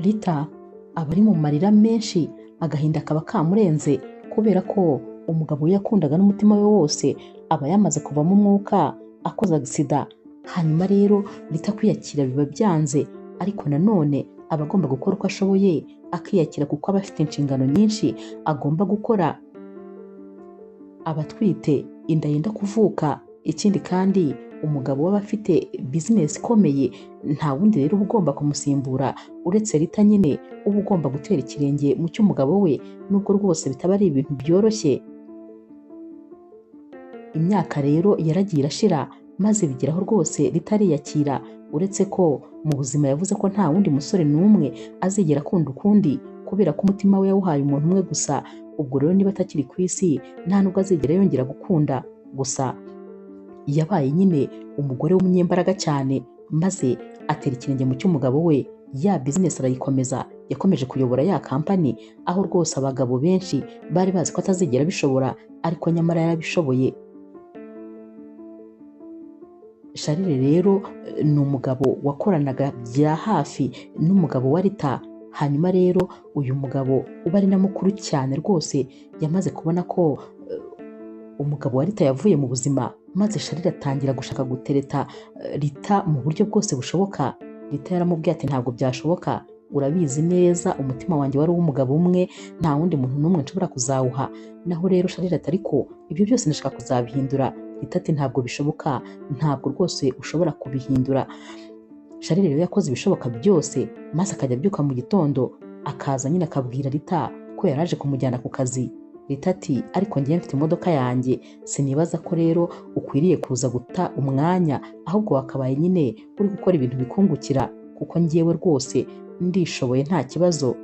Rita aba ari mu marira menshi, agahinda kaba kamurenze kubera ko umugabo we yakundaga n'umutima we wose aba yamaze kuvamo umwuka akoze agisida. Hanyuma rero Rita kwiyakira biba byanze, ariko nanone aba agomba gukora uko ashoboye akiyakira kuko aba afite inshingano nyinshi agomba gukora. Aba atwite, inda yenda kuvuka, ikindi kandi umugabo we aba afite bizinesi ikomeye, nta wundi rero uba ugomba kumusimbura uretse Rita nyine uba ugomba gutera ikirenge mu cy'umugabo we, nubwo rwose bitaba ari ibintu byoroshye. Imyaka rero yaragiye irashira maze bigeraho rwose Rita ariyakira, uretse ko mu buzima yavuze ko nta wundi musore n'umwe azigera akunda ukundi kubera ko umutima we yawuhaye umuntu umwe gusa. Ubwo rero niba atakiri ku isi nta nubwo azigera yongera gukunda. Gusa yabaye nyine umugore w'umunyembaraga cyane, maze atera ikirenge mu cy'umugabo we, ya bizinesi arayikomeza, yakomeje kuyobora ya kampani, aho rwose abagabo benshi bari bazi ko atazigera abishobora, ariko nyamara yarabishoboye. Charles rero ni umugabo wakoranaga bya hafi n'umugabo wa Rita. Hanyuma rero uyu mugabo uba ari na mukuru cyane rwose yamaze kubona ko umugabo wa Rita yavuye mu buzima, maze Charles atangira gushaka gutereta Rita mu buryo bwose bushoboka. Rita yaramubwiye ati ntabwo byashoboka, urabizi neza umutima wanjye wari uw'umugabo umwe, nta wundi muntu n'umwe nshobora kuzawuha. Naho rero Charles ati ariko ibyo byose ndashaka kuzabihindura. Rita ati ntabwo bishoboka, ntabwo rwose ushobora kubihindura. Charles rero yakoze ibishoboka byose, maze akajya abyuka mu gitondo akaza nyine akabwira Rita ko yaraje kumujyana ku kazi. Rita ati ariko ngiye mfite imodoka yanjye, sinibaza ko rero ukwiriye kuza guta umwanya, ahubwo wakabaye nyine uri gukora ibintu bikungukira, kuko ngiyewe rwose ndishoboye nta kibazo.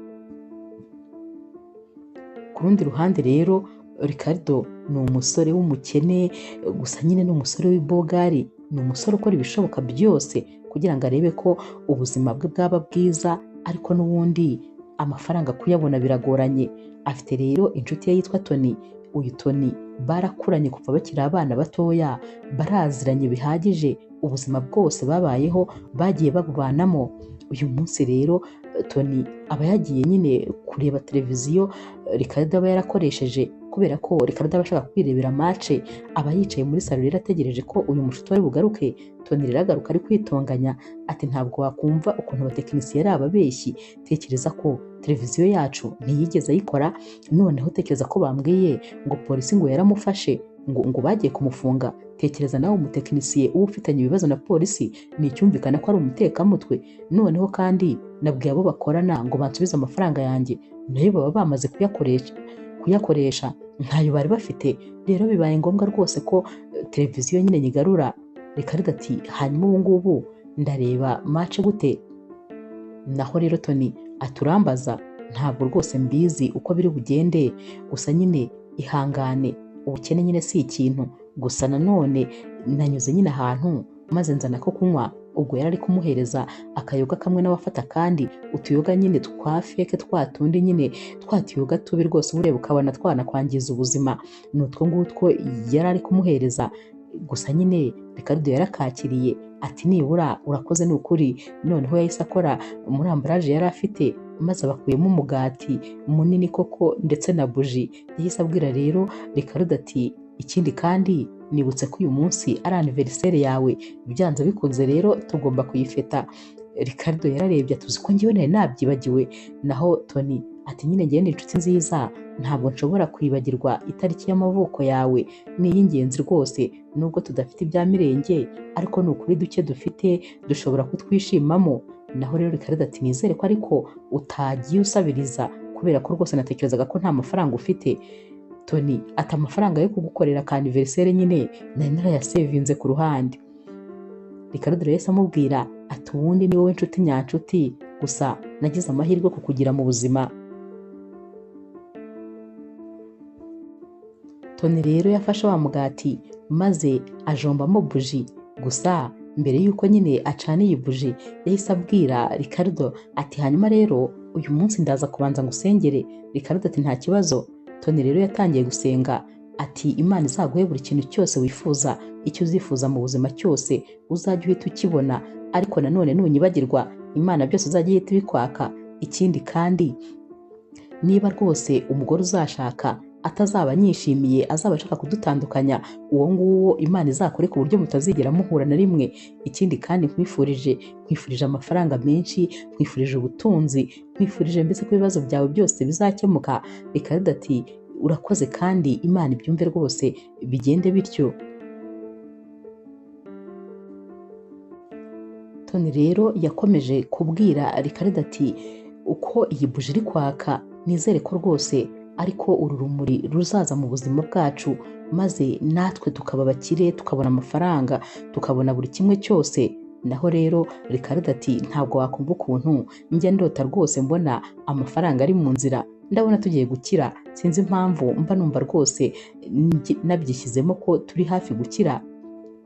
Ku rundi ruhande rero Ricardo ni umusore w'umukene, gusa nyine ni umusore w'ibogari, ni umusore ukora ibishoboka byose kugira ngo arebe ko ubuzima bwe bwaba bwiza, ariko n'ubundi amafaranga kuyabona biragoranye. Afite rero inshuti ye yitwa Tony. Uyu Tony barakuranye kuva bakiri abana batoya, baraziranye bihagije, ubuzima bwose babayeho bagiye babubanamo. Uyu munsi rero Tony aba yagiye nyine kureba televiziyo Ricardo aba yarakoresheje, kubera ko Ricardo aba ashaka kwirebera match, aba yicaye muri salo rero ategereje ko uyu mushuti we bugaruke. Tony rero agaruka ari kwitonganya ati ntabwo wakumva ukuntu abatekinisiye ari ababeshyi, tekereza ko televiziyo yacu ntiyigeze ayikora, noneho tekereza ko bambwiye ngo polisi ngo yaramufashe, ngo bagiye kumufunga. Tekereza nawe umutekinisiye uba ufitanye ibibazo na polisi, nticyumvikana ko ari umutekamutwe. Noneho kandi nabwiye abo bakorana ngo bansubize amafaranga yanjye, nayo baba bamaze kuyakoresha ntayo bari bafite. Rero bibaye ngombwa rwose ko televiziyo nyine nyigarura. Ricardo ati hanyuma ubu ngubu ndareba match gute? Naho rero Tony aturambaza ntabwo rwose mbizi uko biri bugende, gusa nyine ihangane, ubukene nyine si ikintu. Gusa nanone nanyuze nyine ahantu maze nzana ko kunywa. Ubwo yari ari kumuhereza akayoga kamwe n'abafata kandi utuyoga nyine twa feke, twa tundi nyine twa tuyoga tubi rwose ureba ukabona twanakwangiza ubuzima, ni utwo ngutwo yari ari kumuhereza. Gusa nyine Ricardo yarakakiriye ati nibura urakoze ni ukuri. Noneho yahise akora muri ambaraje yari afite, maze abakuyemo umugati munini koko ndetse na buji. Yahise abwira rero Ricardo ati ikindi kandi nibutse ko uyu munsi ari anniversaire yawe, byanze bikunze rero tugomba kuyifeta. Ricardo yararebye atuzi ko ngiye nari nabyibagiwe. Naho Tony ati nyine ngiye ni inshuti nziza, ntabwo nshobora kwibagirwa itariki y'amavuko yawe, ni iy'ingenzi rwose. Nubwo tudafite ibya mirenge, ariko ni ukuri duke dufite dushobora kutwishimamo. Naho rero Ricardo ati nizere ko ariko utagiye usabiriza, kubera ko rwose natekerezaga ko nta mafaranga ufite. Tony ati amafaranga yo kugukorera ka anniversaire nyine nari narayasevinze ku ruhande. Ricardo rero yahise amubwira ati ubundi ni wowe nshuti nyanshuti, gusa nagize amahirwe kukugira mu buzima. Tony rero yafashe wa mugati maze ajombamo buji, gusa mbere yuko nyine acana iyi buji yahise abwira Ricardo ati hanyuma rero uyu munsi ndaza kubanza ngusengere. Ricardo ati nta kibazo. Tony rero yatangiye gusenga ati Imana izaguhe buri kintu cyose wifuza, icyo uzifuza mu buzima cyose uzajya uhita ukibona, ariko nanone nunyibagirwa Imana byose uzajya ihita ibikwaka. ikindi kandi niba rwose umugore uzashaka atazaba anyishimiye azaba ashaka kudutandukanya, uwo nguwo Imana izakore ku buryo mutazigera muhura na rimwe. Ikindi kandi nkwifurije amafaranga menshi, nkwifurije ubutunzi, nkwifurije mbese ko ibibazo byawe byose bizakemuka. Ricardo ati urakoze kandi Imana ibyumve rwose bigende bityo. Tony rero yakomeje kubwira Ricardo ati uko iyi buji iri kwaka nizere ko rwose ariko uru rumuri ruzaza mu buzima bwacu, maze natwe tukaba abakire, tukabona amafaranga, tukabona buri kimwe cyose. Naho rero Ricardo ati ntabwo wakumva ukuntu njya ndota rwose mbona amafaranga ari mu nzira, ndabona tugiye gukira, sinzi impamvu mba numva rwose nabyishyizemo ko turi hafi gukira.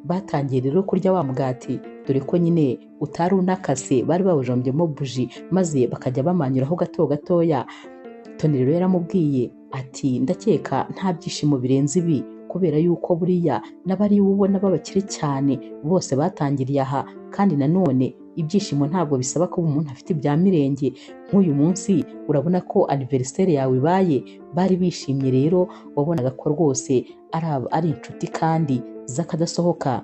Batangiye rero kurya wa mugati, dore ko nyine utari unakase, bari bawujombyemo buji maze bakajya bamanyuraho gato gatoya. Tony rero yaramubwiye ati ndakeka nta byishimo birenze ibi, kubera yuko buriya n'abari ubona b'abakire cyane bose batangiriye aha, kandi nanone ibyishimo ntabwo bisaba ko umuntu afite ibya mirenge. Nk'uyu munsi urabona ko anniversaire yawe ibaye, bari bishimye rero, wabonaga ko rwose ari inshuti kandi z'akadasohoka.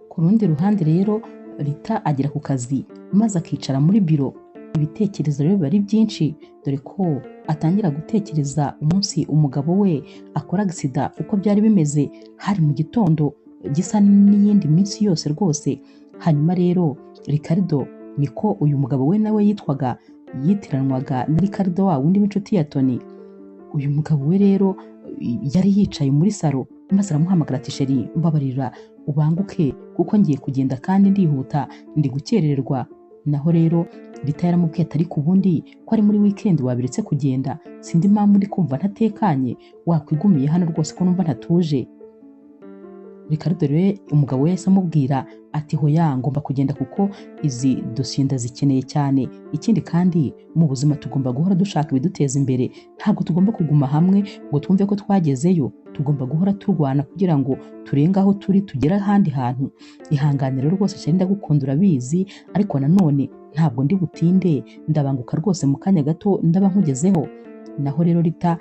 Ku rundi ruhande rero Rita agera ku kazi maze akicara muri biro, ibitekerezo rero biba ari byinshi, dore ko atangira gutekereza umunsi umugabo we akora agisida uko byari bimeze, hari mu gitondo gisa n'iyindi minsi yose rwose. Hanyuma rero Ricardo, niko uyu mugabo we nawe yitiranwaga na Ricardo wa wundi w'inshuti ya Tony. Uyu mugabo we rero yari yicaye muri salo maze aramuhamagara ati sheri mbabarira ubanguke kuko ngiye kugenda kandi ndihuta ndi gukererwa. Naho rero Rita yaramubwiye ati ariko ubundi ko ari muri weekend wabiretse kugenda, sindi impamvu ndi kumva ntatekanye, wakwigumiye hano rwose ko numva ntatuje. Ricardo rero umugabo we yahise amubwira ati hoya ngomba kugenda kuko izi dosiye ndazikeneye cyane, ikindi kandi mu buzima tugomba guhora dushaka ibiduteza imbere, ntabwo tugomba kuguma hamwe ngo twumve ko twagezeyo, tugomba guhora turwana kugira ngo turenge aho turi tugere ahandi hantu. Ihanganire rwose cyane ndagukunda urabizi, ariko nanone ntabwo ndi butinde, ndabanguka rwose mu kanya gato ndaba nkugezeho. Naho rero Rita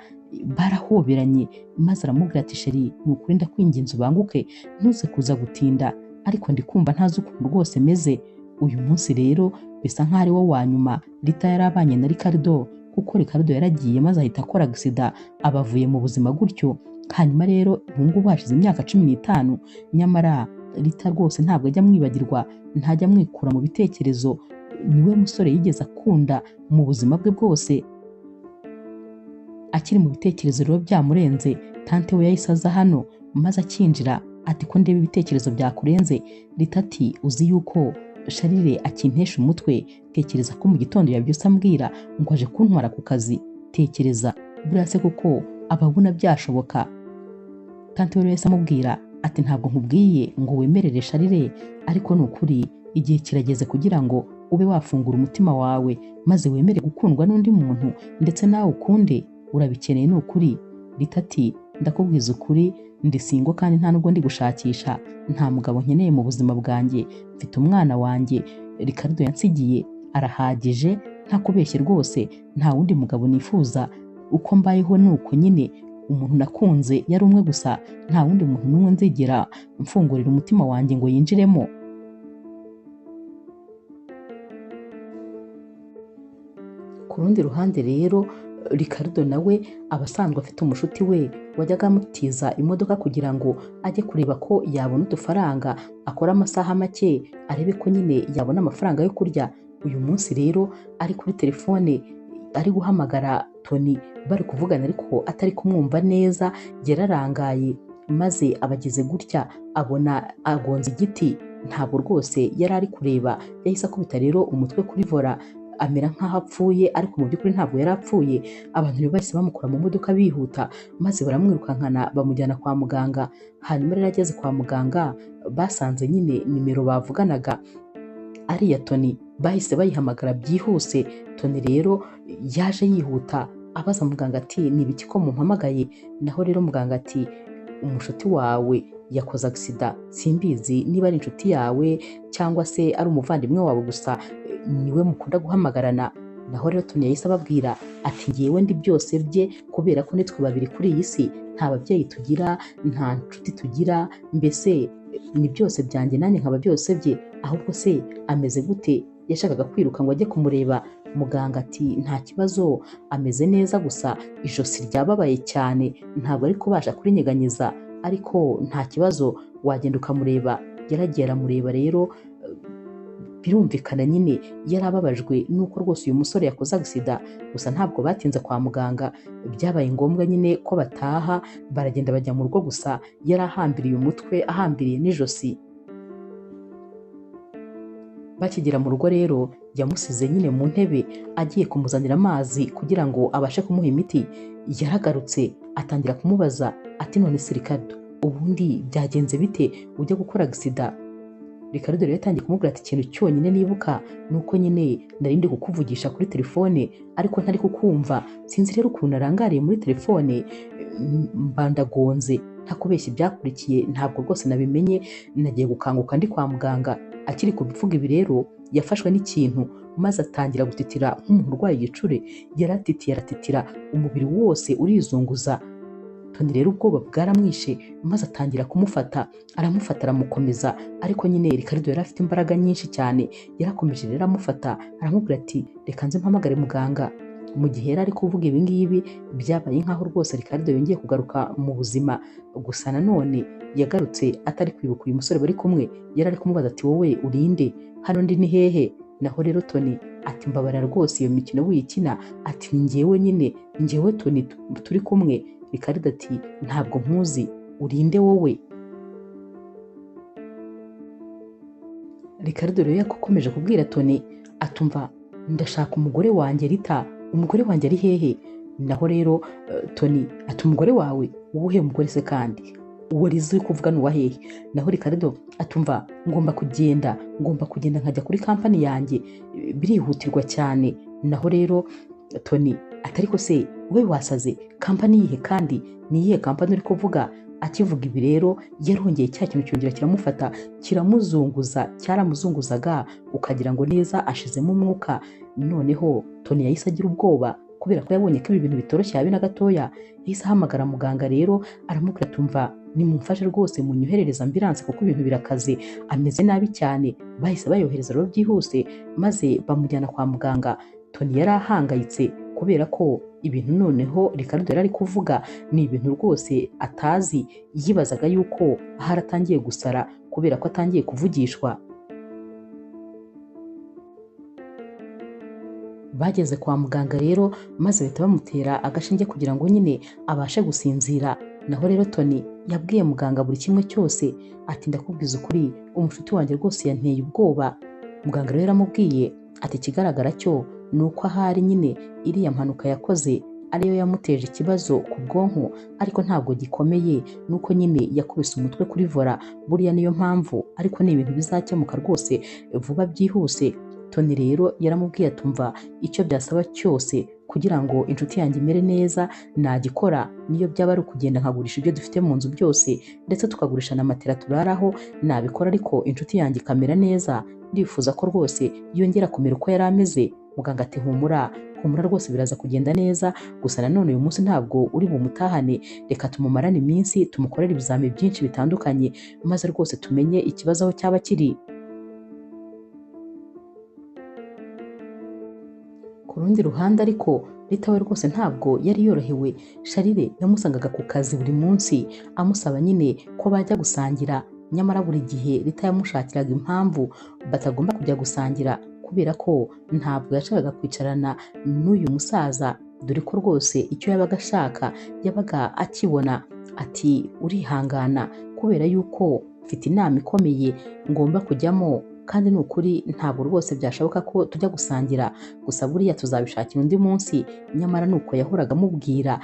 barahoberanye maze aramubwira ati sheri ni ukuri ndakwinginze ubanguke ntuze kuza gutinda, ariko ndi kumva ntazi ukuntu rwose meze. Uyu munsi rero bisa nk'aho ari wo wa nyuma Rita yari abanye na Ricardo, kuko Ricardo yaragiye maze ahita akora agisida abavuye mu buzima gutyo. Hanyuma rero ubu ngubu hashize imyaka 15, nyamara Rita rwose ntabwo ajya amwibagirwa, ntajya amwikura mu bitekerezo. Niwe musore yigeze akunda mu buzima bwe bwose. Akiri mu bitekerezo rero byamurenze, tante we yahise aza hano maze akinjira ati ko ndeba ibitekerezo byakurenze. Rita ati uzi yuko Sharire akintesha umutwe, tekereza ko mu gitondo yabyutse ambwira ngo aje kuntwara ku kazi, tekereza buriya se kuko ababona byashoboka. Tante we yahise amubwira ati ntabwo nkubwiye ngo wemerere Sharire, ariko ni ukuri igihe kirageze kugira ngo ube wafungura umutima wawe maze wemere gukundwa n'undi muntu ndetse nawe ukunde, urabikeneye ni ukuri. Rita ati ndakubwiza ukuri ndi singo kandi nta nubwo ndi gushakisha, nta mugabo nkeneye mu buzima bwanjye, mfite umwana wanjye Ricardo yansigiye arahagije, nta kubeshye rwose, nta wundi mugabo nifuza. Uko mbayeho ni uko nyine, umuntu nakunze yari umwe gusa, nta wundi muntu n'umwe nzigera mfungurira umutima wanjye ngo yinjiremo. Ku rundi ruhande rero Ricardo nawe abasanzwe afite umushuti we wajyaga amutiza imodoka kugira ngo ajye kureba ko yabona udufaranga akora amasaha make arebe ko nyine yabona amafaranga yo kurya. Uyu munsi rero ari kuri telefone ari guhamagara Tony bari kuvugana ariko atari kumwumva neza, yararangaye maze abageze gutya abona agonze igiti, ntabwo rwose yari ari kureba, yahise akubita rero umutwe kuri vola amera nk'aho apfuye, ariko mu by'ukuri ntabwo yari apfuye. Abantu bahise bamukura mu modoka bihuta maze baramwirukankana bamujyana kwa muganga. Hanyuma rero ageze kwa muganga basanze nyine nimero bavuganaga ari iya Tony, bahise bayihamagara byihuse. Tony rero yaje yihuta abaza muganga ati ni ibiki ko mumpamagaye? Naho rero muganga ati umushuti wawe yakoze agisida simbizi niba ari inshuti yawe cyangwa se ari umuvandimwe wawe gusa niwe mukunda guhamagarana. Naho rero Tony yahise ababwira ati ngewe ndi byose bye kubera ko nitwe babiri kuri iyi si, nta babyeyi tugira, nta nshuti tugira, mbese ni byose byanjye nanjye nkaba byose bye. Ahubwo se ameze gute? Yashakaga kwiruka ngo ajye kumureba. Muganga ati nta kibazo, ameze neza, gusa ijosi ryababaye cyane ntabwo ari kubasha kurinyeganyeza, ariko nta kibazo wagenda ukamureba. Yaragiye aramureba rero, birumvikana nyine yari ababajwe nuko rwose uyu musore yakoze agisida, gusa ntabwo batinze kwa muganga. Byabaye ngombwa nyine ko bataha, baragenda bajya mu rugo, gusa yari ahambiriye umutwe, ahambiriye n'ijosi. Bakigera mu rugo rero yamusize nyine mu ntebe agiye kumuzanira amazi kugira ngo abashe kumuha imiti. Yaragarutse atangira kumubaza ati none se Ricardo, ubundi byagenze bite ujya gukora agisida? Ricardo rero yatangiye kumubwira ati ikintu cyonyine nibuka nuko nyine nari ndi kukuvugisha kuri telefone ariko ntari kukumva, sinzi rero ukuntu narangariye muri telefone mbandagonze, ntakubeshya ibyakurikiye ntabwo rwose nabimenye, nagiye gukanguka ndi kwa muganga. Akiri kubivuga ibi rero yafashwe n'ikintu maze atangira gutitira nk'umuntu urwaye igicuri. Yaratitiye aratitira, umubiri wose urizunguza. Tony rero ubwoba bwaramwishe maze atangira kumufata, aramufata aramukomeza, ariko nyine Ricardo yari afite imbaraga nyinshi cyane. Yarakomeje rero amufata, aramubwira ati reka nze mpamagare muganga. Mu gihe yari ari kuvuga ibi ngibi byabaye nkaho rwose Ricardo yongeye kugaruka mu buzima, gusa nanone yagarutse atari kwibuka uyu musore bari kumwe. Yari ari kumubaza ati wowe urinde, hano ndi ni hehe? Naho rero Tony ati mbabarira rwose iyo mikino wiyikina, ati njyewe nyine njyewe Tony turi kumwe. Ricardo ati ntabwo nkuzi, urinde wowe? Ricardo rero yakomeje kubwira Tony atumva ndashaka umugore wanjye Rita, umugore wanjye ari hehe? Naho rero Tony ati umugore wawe? Uwuhe mugore se kandi? Uwo rizi kuvuga nuwa hehe? Naho Ricardo atumva ngomba kugenda nkajya kuri kampani yanjye, birihutirwa cyane. Naho rero Tony atari ko se we wasaze, kampani yihe kandi? Ni iyihe kampani uri kuvuga? Akivuga ibi rero yarongeye cya kintu cyongera kiramufata, kiramuzunguza, cyaramuzunguzaga ukagira ngo neza ashizemo umwuka. Noneho Tony yahise agira ubwoba kubera ko yabonye ko ibi bintu bitoroshye habe na gatoya. Yahise ahamagara muganga rero aramubwira atumva nimumfashe rwose munyoherereza ambulance kuko ibintu birakaze, ameze nabi cyane. Bahise bayohereza rero byihuse maze bamujyana kwa muganga. Tony yari ahangayitse kubera ko ibintu noneho Ricardo yari ari kuvuga ni ibintu rwose atazi. Yibazaga yuko ahari atangiye gusara kubera ko atangiye kuvugishwa. Bageze kwa muganga rero maze bahita bamutera agashinge kugira ngo nyine abashe gusinzira. Naho rero Tony yabwiye muganga buri kimwe cyose, ati ndakubwiza ukuri umushuti wanjye rwose yanteye ubwoba. Muganga rero yaramubwiye ati ikigaragara cyo ni uko ahari nyine iriya mpanuka yakoze ariyo yamuteje ikibazo ku bwonko, ariko ntabwo gikomeye, nuko nyine yakubise umutwe kuri vola, buriya niyo mpamvu, ariko ni ibintu bizakemuka rwose vuba byihuse. Tony rero yaramubwiye atumva icyo byasaba cyose kugira ngo inshuti yanjye imere neza nagikora, niyo byaba ari ukugenda nkagurisha ibyo dufite mu nzu byose ndetse tukagurisha na matera turaraho, nabikora ariko inshuti yanjye ikamera neza. Ndifuza ko rwose yongera kumera uko yari ameze. Muganga ati humura rwose biraza kugenda neza, gusa nanone uyu munsi ntabwo uri bumutahane, reka tumumarane iminsi tumukorere ibizami byinshi bitandukanye maze rwose tumenye ikibazo aho cyaba kiri. Ku rundi ruhande ariko Rita we rwose ntabwo yari yorohewe. Charire yamusangaga ku kazi buri munsi amusaba nyine ko bajya gusangira, nyamara buri gihe Rita yamushakiraga impamvu batagomba kujya gusangira kubera ko ntabwo yashakaga kwicarana n'uyu musaza, dore ko rwose icyo yabaga ashaka yabaga akibona. Ati urihangana kubera yuko mfite inama ikomeye ngomba kujyamo, kandi ni ukuri ntabwo rwose byashoboka ko tujya gusangira, gusa buriya tuzabishakira undi munsi. Nyamara nuko yahoraga amubwira,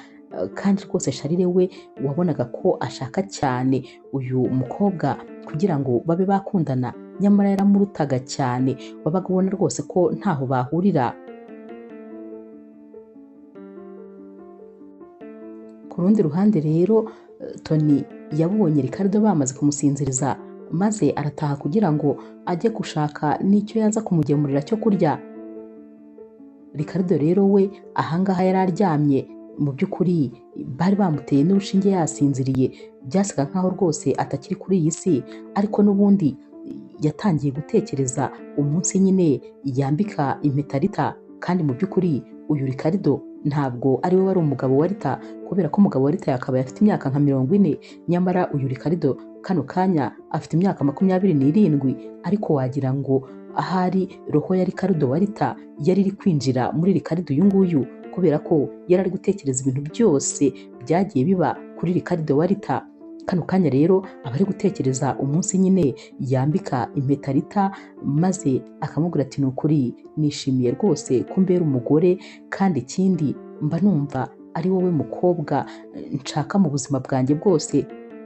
kandi rwose Charire we wabonaga ko ashaka cyane uyu mukobwa kugira ngo babe bakundana, nyamara yaramurutaga cyane, wabaga ubona rwose ko ntaho bahurira. Ku rundi ruhande rero Tony yabonye Ricardo bamaze kumusinziriza maze arataha kugira ngo ajye gushaka n'icyo yaza kumugemurira cyo kurya. Ricardo rero we ahangaha yari aryamye, mu by'ukuri bari bamuteye n'urushinge yasinziriye, byasaga nkaho rwose atakiri kuri iyi si, ariko n'ubundi yatangiye gutekereza umunsi nyine yambika impeta Rita, kandi mu by'ukuri uyu Ricardo ntabwo ari we wari umugabo wa Rita, kubera ko umugabo wa Rita yakabaye afite imyaka nka 40, nyamara uyu Ricardo kano kanya afite imyaka 27, ariko wagira ngo ahari roho ya Ricardo wa Rita yari iri kwinjira muri Ricardo uyu nguyu, kubera ko yari ari gutekereza ibintu byose byagiye biba kuri Ricardo wa Rita. Kano kanya rero aba ari gutekereza umunsi nyine yambika impeta Rita, maze akamubwira ati ni ukuri nishimiye rwose kumbera umugore, kandi ikindi mba numva ari wowe mukobwa nshaka mu buzima bwanjye bwose.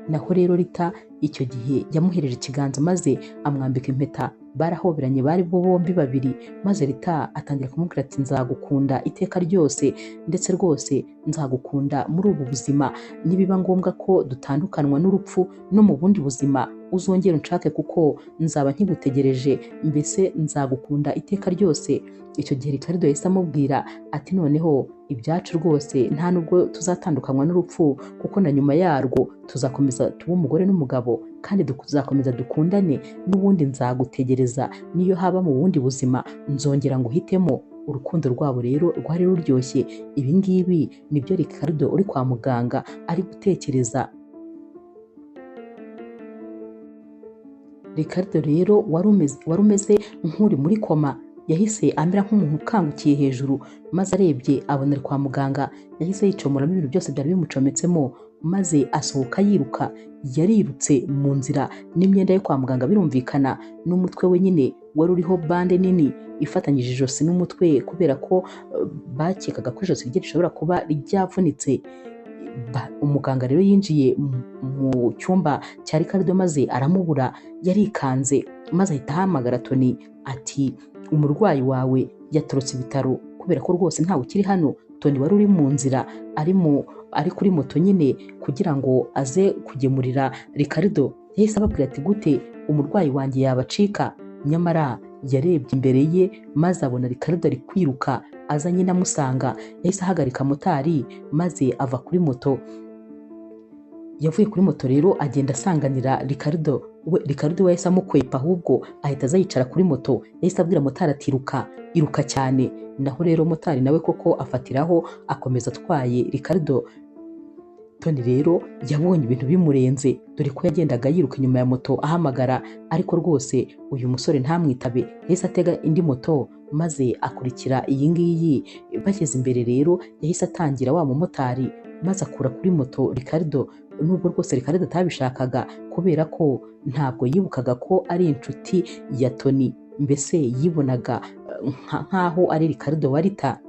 Naho rero Rita icyo gihe yamuhereje ikiganza maze amwambika impeta, barahoberanye bari bo bombi babiri, maze Rita atangira kumubwira ati nzagukunda iteka ryose, ndetse rwose nzagukunda muri ubu buzima, nibiba ngombwa ko dutandukanwa n'urupfu no mu bundi buzima uzongera unshake kuko nzaba nkigutegereje, mbese nzagukunda iteka ryose. Icyo gihe Ricardo yahise amubwira ati noneho ibyacu rwose nta nubwo tuzatandukanywa n'urupfu, kuko na nyuma yarwo tuzakomeza tuba umugore n'umugabo, kandi tuzakomeza dukundane, n'ubundi nzagutegereza, niyo haba mu bundi buzima nzongera nguhitemo. Urukundo rwabo rero rwari ruryoshye. Ibi ngibi nibyo Ricardo uri kwa muganga ari gutekereza. Ricardo rero wari umeze nk'uri muri koma, yahise amera nk'umuntu ukangukiye hejuru, maze arebye abona ari kwa muganga, yahise yicomoramo ibintu byose byari bimucometsemo, maze asohoka yiruka. Yarirutse mu nzira n'imyenda yo kwa muganga birumvikana, n'umutwe we nyine wari uriho bande nini ifatanyije ijosi n'umutwe, kubera ko bakekaga ko ijosi rye rishobora kuba ryavunitse. Umuganga rero yinjiye mu cyumba cya Ricardo maze aramubura, yarikanze maze ahita ahamagara Tony ati umurwayi wawe yatorotse ibitaro, kubera ko rwose ntawe ukiri hano. Tony wari uri mu nzira ari kuri moto nyine kugira ngo aze kugemurira Ricardo, yahise ababwira ati gute umurwayi wanjye yabacika? Nyamara yarebye imbere ye maze abona Ricardo ari kwiruka aza nyine amusanga, yahise ahagarika motari maze ava kuri moto. Yavuye kuri moto rero agenda asanganira Ricardo we yahise amukwepa, ahubwo ahita aza yicara kuri moto, yahise abwira motari ati iruka cyane. Naho rero motari nawe koko afatiraho akomeza atwaye Ricardo. Tony rero yabonye ibintu bimurenze, dore ko yagendaga yiruka inyuma ya moto ahamagara, ariko rwose uyu musore ntamwitabe, yahise atega indi moto maze akurikira iyi ngiyi. Bageze imbere rero yahise atangira wa mumotari maze akura kuri moto Ricardo, nubwo rwose Ricardo atabishakaga, kubera ko ntabwo yibukaga ko ari inshuti ya Tony, mbese yibonaga nkaho ari Ricardo wa Rita.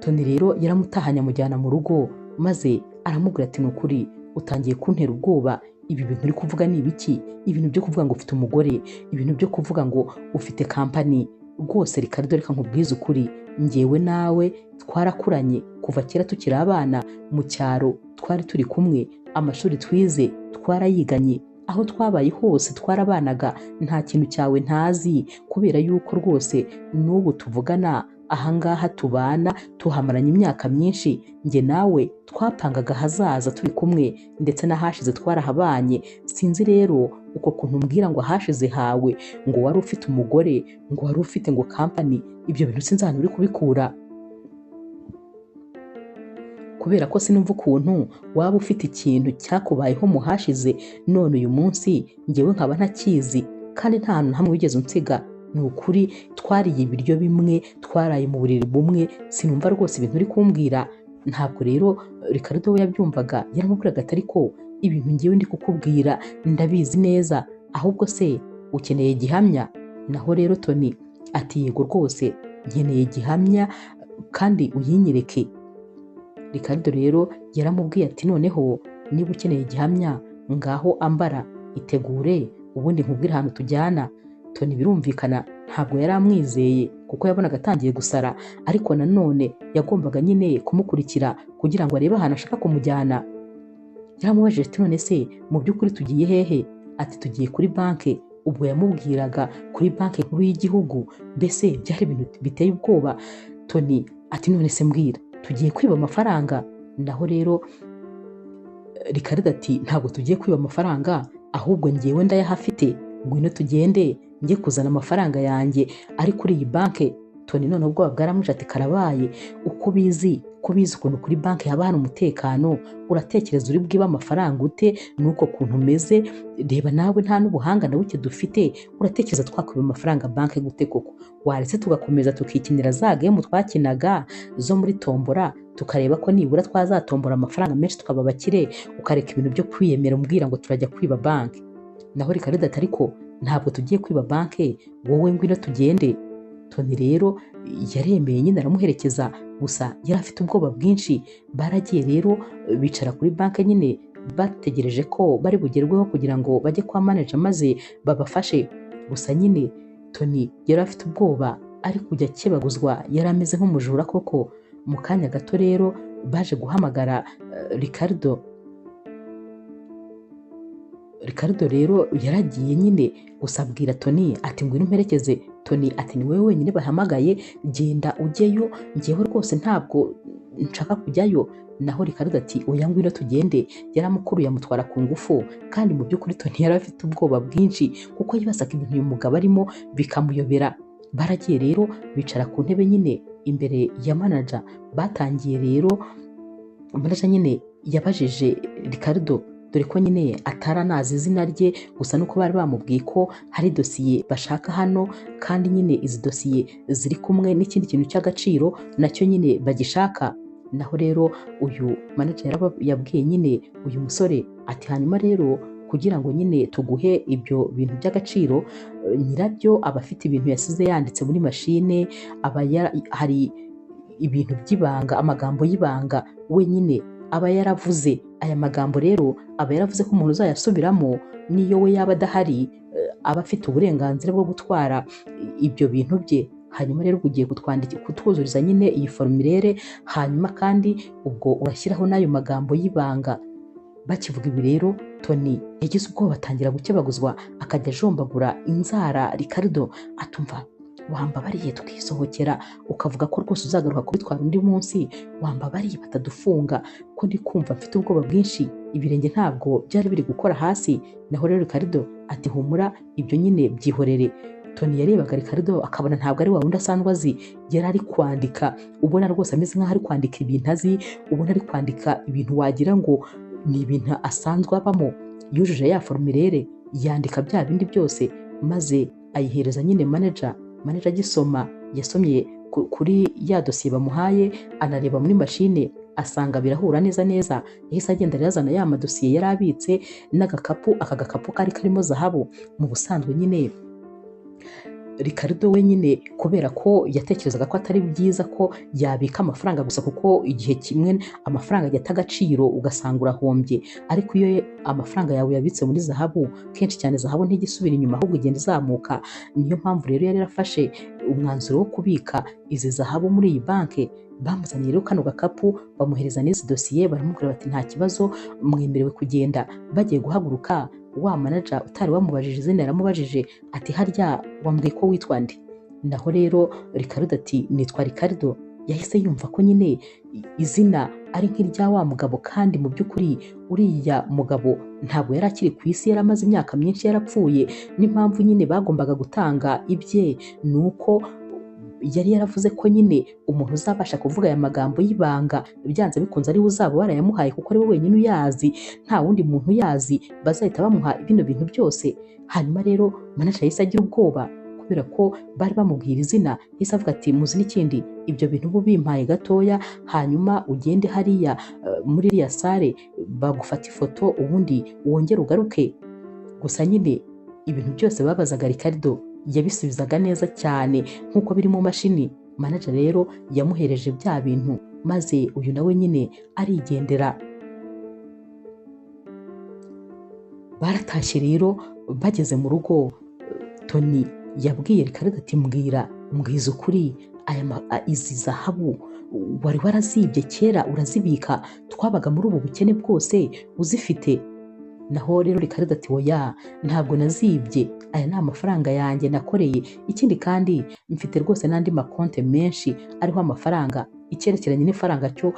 Tony rero yaramutahanye amujyana mu rugo, maze aramubwira ati nukuri utangiye kuntera ubwoba, ibi bintu uri kuvuga ni ibiki? Ibintu byo kuvuga ngo ufite umugore, ibintu byo kuvuga ngo ufite kampani, rwose Ricardo reka nkubwize ukuri, njyewe nawe twarakuranye kuva kera tukiri abana, mu cyaro twari turi kumwe, amashuri twize twarayiganye, aho twabaye hose twarabanaga, nta kintu cyawe ntazi, kubera yuko rwose n'ubu tuvugana ahangaha tubana tuhamaranye imyaka myinshi, njye nawe twapangaga hazaza turi kumwe, ndetse n'ahashize twarahabanye. Sinzi rero uko kuntu mbwira ngo ahashize hawe ngo wari ufite umugore, ngo wari ufite ngo kampani, ibyo bintu sinzi ahantu uri kubikura, kubera ko sinumva ukuntu waba ufite ikintu cyakubayeho mu hashize, none uyu munsi njyewe nkaba ntakizi, kandi nta hantu hamwe wigeze unsiga. Ni ukuri twariye ibiryo bimwe, twaraye mu buriri bumwe, sinumva rwose ibintu uri kumbwira. Ntabwo rero Ricardo we yabyumvaga, yaramubwiraga ati ariko ibintu ngewe ndi kukubwira ndabizi neza, ahubwo se ukeneye gihamya? Naho rero Tony ati yego rwose nkeneye gihamya kandi uyinyereke. Ricardo rero yaramubwiye ati noneho niba ukeneye gihamya ngaho ambara, itegure ubundi nkubwire ahantu tujyana. Tony birumvikana ntabwo yari amwizeye kuko yabonaga atangiye gusara, ariko nanone yagombaga nyine kumukurikira kugira ngo arebe ahantu ashaka kumujyana. yaramubajije ati none se mu by'ukuri tugiye hehe? Ati tugiye kuri banki. Ubwo yamubwiraga kuri banki nkuru y'igihugu. Mbese byari ibintu biteye ubwoba. Tony ati none se mbwira tugiye kwiba amafaranga? Naho rero Ricardo ati ntabwo tugiye kwiba amafaranga, ahubwo ngewe ndayahafite, ngwino tugende njye kuzana amafaranga yanjye ari kuri iyi banki. Tony none ubwoba bwaramwije ati karabaye, uko bizi ukuntu kuri banki haba hari umutekano, uratekereza uri bwiba amafaranga ute nuko kuntu umeze? Reba nawe nta n'ubuhanga na buke dufite, uratekereza twakwiba amafaranga banki gute koko? Waretse tugakomeza tukikinira za game twakinaga zo muri tombora, tukareba ko nibura twazatombora amafaranga menshi tukaba abakire, ukareka ibintu byo kwiyemera umbwira ngo turajya kwiba banki. Naho Ricardo ati ariko ntabwo tugiye kwiba banki, wowe ngwino tugende. Tony rero yaremeye nyine aramuherekeza, gusa yari afite ubwoba bwinshi. Baragiye rero bicara kuri banki nyine bategereje ko bari bugerweho kugira ngo bajye kwa manager maze babafashe. Gusa nyine Tony yari afite ubwoba, ari kujya akebaguzwa, yari ameze nk'umujura koko. Mu kanya gato rero baje guhamagara Ricardo. Ricardo rero yaragiye nyine gusa abwira Tony ati ngwino umperekeze. Tony ati ni wowe wenyine bahamagaye, genda ujyeyo, njyewe rwose ntabwo nshaka kujyayo. Naho Ricardo ati oya ngwino tugende. Yaramukuruye amutwara ku ngufu, kandi mu by'ukuri Tony yari afite ubwoba bwinshi kuko yibazaga ibintu uyu mugabo arimo bikamuyobera. Baragiye rero bicara ku ntebe nyine imbere ya manager. Batangiye rero manager nyine yabajije Ricardo, dore ko nyine ataranazi izina rye, gusa nuko bari bamubwiye ko hari dosiye bashaka hano, kandi nyine izi dosiye ziri kumwe n'ikindi kintu cy'agaciro nacyo nyine bagishaka. Naho rero uyu manager yabwiye nyine uyu musore ati hanyuma rero kugira ngo nyine tuguhe ibyo bintu by'agaciro, nyirabyo aba afite ibintu yasize yanditse muri mashine, hari ibintu by'ibanga, amagambo y'ibanga wenyine aba yaravuze. Aya magambo rero aba yaravuze ko umuntu uzayasubiramo niyo we yaba adahari aba afite uburenganzira bwo gutwara ibyo bintu bye. Hanyuma rero ugiye kutwuzuriza nyine iyi formulaire, hanyuma kandi ubwo urashyiraho n'ayo magambo y'ibanga. Bakivuga ibi rero Tony yagize ubwoba, atangira gukebaguzwa, akajya ajombagura inzara Ricardo. Atumva wambabariye tukisohokera ukavuga ko rwose uzagaruka kubitwara undi munsi, wambabariye batadufunga, ko ndi kumva mfite ubwoba bwinshi, ibirenge ntabwo byari biri gukora hasi. Naho rero Ricardo ati humura, ibyo nyine byihorere. Tony yarebaga Ricardo akabona ntabwo ari wa wundi asanzwe azi, yari ari kwandika, ubona rwose ameze nk'aho ari kwandika ibintu azi, ubona ari kwandika ibintu wagira ngo ni ibintu asanzwe abamo. Yujuje ya formulaire, yandika bya bindi byose, maze ayihereza nyine manager. Manager agisoma, yasomye kuri ya dosiye bamuhaye, anareba muri mashine asanga birahura neza neza. Yahise agenda yazana ya madosiye yari abitse n'agakapu, aka gakapu kari karimo zahabu. Mu busanzwe nyine Ricardo we nyine kubera ko yatekerezaga ko atari byiza ko yabika amafaranga gusa, kuko igihe kimwe amafaranga ajya ata agaciro ugasanga urahombye, ariko iyo amafaranga yawe yabitse muri zahabu, kenshi cyane zahabu ntigisubira inyuma ahubwo igenda izamuka. Niyo mpamvu rero yari yarafashe umwanzuro wo kubika izi zahabu muri iyi banki. Bamuzaniye rero kano gakapu, bamuhereza n'izi dosiye, baramubwira bati nta kibazo, mwemerewe kugenda. Bagiye guhaguruka, wa manager utari wamubajije izina yaramubajije ati harya wambwiye ko witwa nde? Naho rero Ricardo ati nitwa Ricardo. Yahise yumva ko nyine izina ari nk'irya wa mugabo, kandi mu by'ukuri uriya mugabo ntabwo yari akiri ku isi, yari amaze imyaka myinshi yarapfuye. N'impamvu nyine bagombaga gutanga ibye nuko yari yaravuze ko nyine umuntu uzabasha kuvuga aya magambo y'ibanga byanze bikunze ari we uzaba warayamuhaye, kuko ari we wenyine uyazi, nta wundi muntu uyazi, bazahita bamuha bino bintu byose. Hanyuma rero manager yahise agira ubwoba kubera ko bari bamubwira izina. Yahise avuga ati muzi n'ikindi, ibyo bintu ubu bimpaye gatoya, hanyuma ugende hariya muri iriya sale bagufata ifoto, ubundi wongere ugaruke. Gusa nyine ibintu byose babazaga Ricardo yabisubizaga neza cyane nk'uko biri mu mashini. Manager rero yamuhereje bya bintu, maze uyu nawe nyine arigendera. Baratashye rero, bageze mu rugo Tony yabwiye Ricardo ati mbwiza ukuri, izi zahabu wari warazibye kera urazibika, twabaga muri ubu bukene bwose uzifite. Naho rero Ricardo ati oya, ntabwo nazibye, aya ni amafaranga yanjye nakoreye, ikindi kandi mfite rwose n'andi makonte menshi ariho amafaranga, icyerekeranye n'ifaranga cyo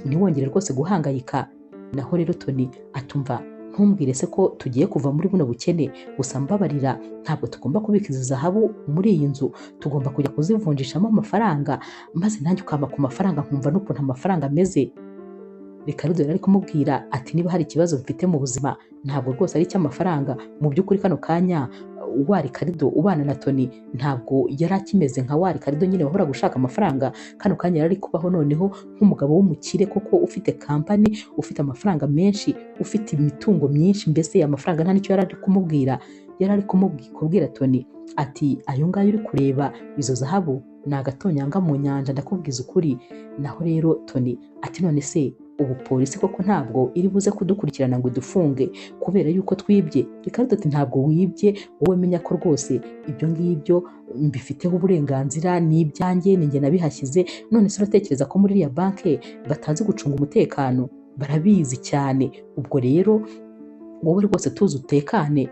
ntiwongere rwose guhangayika. Naho rero Tony atumva, ntumbwire se ko tugiye kuva muri buno bukene, gusa mbabarira, ntabwo tugomba kubika izi zahabu muri iyi nzu, tugomba kujya kuzivunjishamo amafaranga, maze nanjye ukampa ku mafaranga nkumva n'ukuntu amafaranga ameze. Ricardo yari ari kumubwira ati niba hari ikibazo mfite mu buzima ntabwo rwose ari icy'amafaranga, mu by'ukuri kano kanya wa Ricardo ubana na Tony ntabwo yari akimeze nka wa Ricardo nyine wahora gushaka amafaranga. Kano kanya yari ari kubaho noneho nk'umugabo w'umukire koko, ufite kampani, ufite amafaranga menshi, ufite imitungo myinshi, mbese amafaranga nta nicyo yari ari kumubwira. Yari ari kubwira Tony ati ayo ngayo uri kureba, izo zahabu ni agatonyanga mu nyanja, ndakubwiza ukuri. Naho rero Tony ati none se ubu polisi koko ntabwo iri buze kudukurikirana ngo idufunge kubera yuko twibye? Ricardo ati ntabwo wibye, wowe menya ko rwose ibyo ngibyo mbifiteho uburenganzira, ni ibyanjye, ni njye nabihashyize. None se uratekereza ko muri iriya banki batazi gucunga umutekano? Barabizi cyane. Ubwo rero wowe rwose tuzi utekane.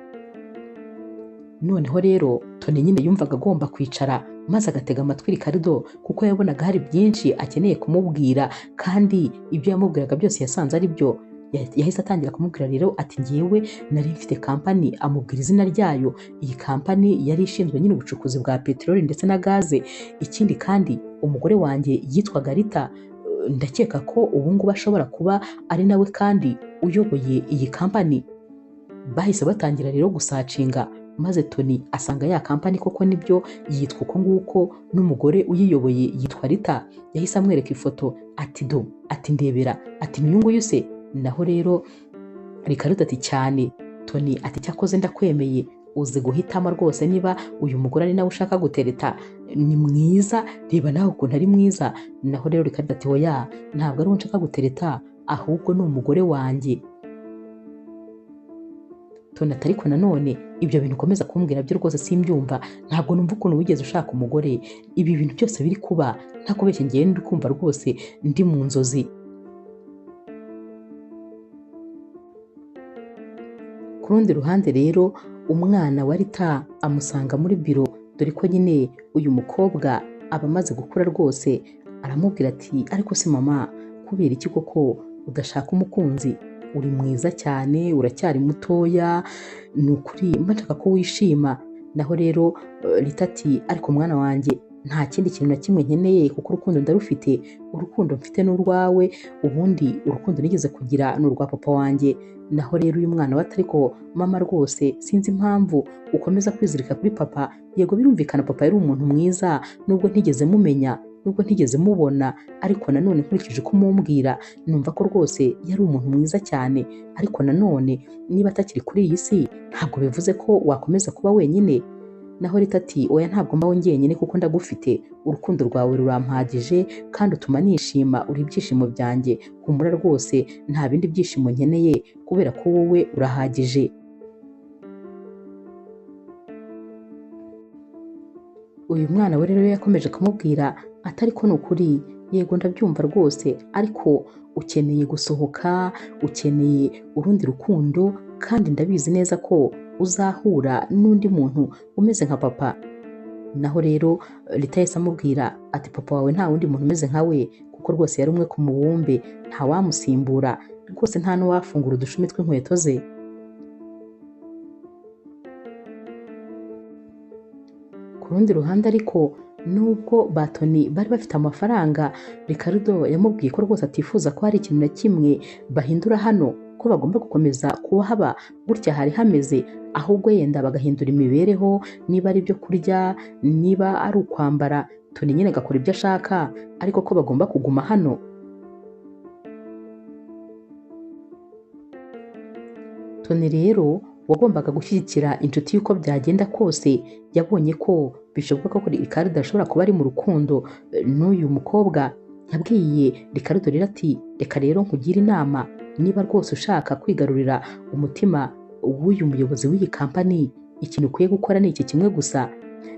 Noneho rero Tony nyine yumvaga agomba kwicara maze agatega amatwi Ricardo, kuko yabonaga hari byinshi akeneye kumubwira, kandi ibyo yamubwiraga byose yasanze ari byo. Yahise atangira kumubwira rero ati ngewe nari mfite kampani, amubwira izina ryayo. Iyi kampani yari ishinzwe nyine ubucukuzi bwa peteroli ndetse na gaze. Ikindi kandi umugore wanjye yitwaga Rita, ndakeka ko ubu ngubu ashobora kuba ari nawe kandi uyoboye iyi kampani. Bahise batangira rero gusacinga, maze Tony asanga ya kampani koko nibyo yitwa uko nguko, n'umugore uyiyoboye yitwa Rita. Yahise amwereka ifoto ati do, ati ndebera, ati n'uyu se. Naho rero Ricardo ati cyane. Tony ati cyakoze ndakwemeye, uzi guhitamo rwose, niba uyu mugore ari nawe ushaka gutereta, ni mwiza, reba nawe ukuntu ari mwiza. Naho rero Ricardo ati oya, ntabwo ari uwo nshaka gutereta, ahubwo ni umugore wanjye. Tony ati ariko nanone ibyo bintu ukomeza kumbwira byo rwose simbyumva, ntabwo numva ukuntu wigeze ushaka umugore. Ibi bintu byose biri kuba, ntakubeshye ngiye ndi kumva rwose ndi mu nzozi. Ku rundi ruhande rero umwana wa Rita amusanga muri biro, dore ko nyine uyu mukobwa aba amaze gukura rwose. Aramubwira ati ariko se mama, kubera iki koko udashaka umukunzi? Uri mwiza cyane, uracyari mutoya, ni ukuri mba nshaka ko wishima. Naho rero Rita ati ariko mwana wanjye, nta kindi kintu na kimwe nkeneye, kuko urukundo ndarufite. Urukundo mfite n'urwawe, ubundi urukundo nigeze kugira ni urwa papa wanjye. Naho rero uyu mwana we ati ariko mama rwose sinzi impamvu ukomeza kwizirika kuri papa. Yego birumvikana papa yari umuntu mwiza, nubwo ntigeze mumenya, nubwo ntigeze mubona, ariko nanone nkurikije uko mumbwira numva ko rwose yari umuntu mwiza cyane. Ariko nanone niba atakiri kuri iyi si, ntabwo bivuze ko wakomeza kuba wenyine. Naho Rita ati oya, ntabwo mbaho njyenyine kuko ndagufite, urukundo rwawe rurampagije kandi utuma nishima, uri ibyishimo byanjye. Humura rwose, nta bindi byishimo nkeneye kubera ko wowe urahagije. Uyu mwana we rero yakomeje kumubwira ati ariko ni ukuri, yego ndabyumva rwose, ariko ukeneye gusohoka, ukeneye urundi rukundo, kandi ndabizi neza ko uzahura n'undi muntu umeze nka papa. Naho rero Rita yahise amubwira ati papa wawe nta wundi muntu umeze nka we, kuko rwose yari umwe ku mubumbe, nta wamusimbura rwose, nta n'uwafungura udushumi tw'inkweto ze. Ku rundi ruhande ariko nubwo ba Tony bari bafite amafaranga, Ricardo yamubwiye ko rwose atifuza ko hari ikintu na kimwe bahindura hano, ko bagomba gukomeza kuba haba gutya hari hameze, ahubwo yenda bagahindura imibereho, niba ari ibyo kurya, niba ari ukwambara, Tony nyine agakora ibyo ashaka, ariko ko bagomba kuguma hano. Tony rero wagombaga gushyigikira inshuti y'uko byagenda kose, yabonye ko bishoboka ko Ricardo ashobora kuba ari mu rukundo n'uyu mukobwa. Yabwiye Ricardo rero ati reka rero nkugire inama, niba rwose ushaka kwigarurira umutima w'uyu muyobozi w'iyi kampani, ikintu ukwiye gukora ni iki kimwe gusa,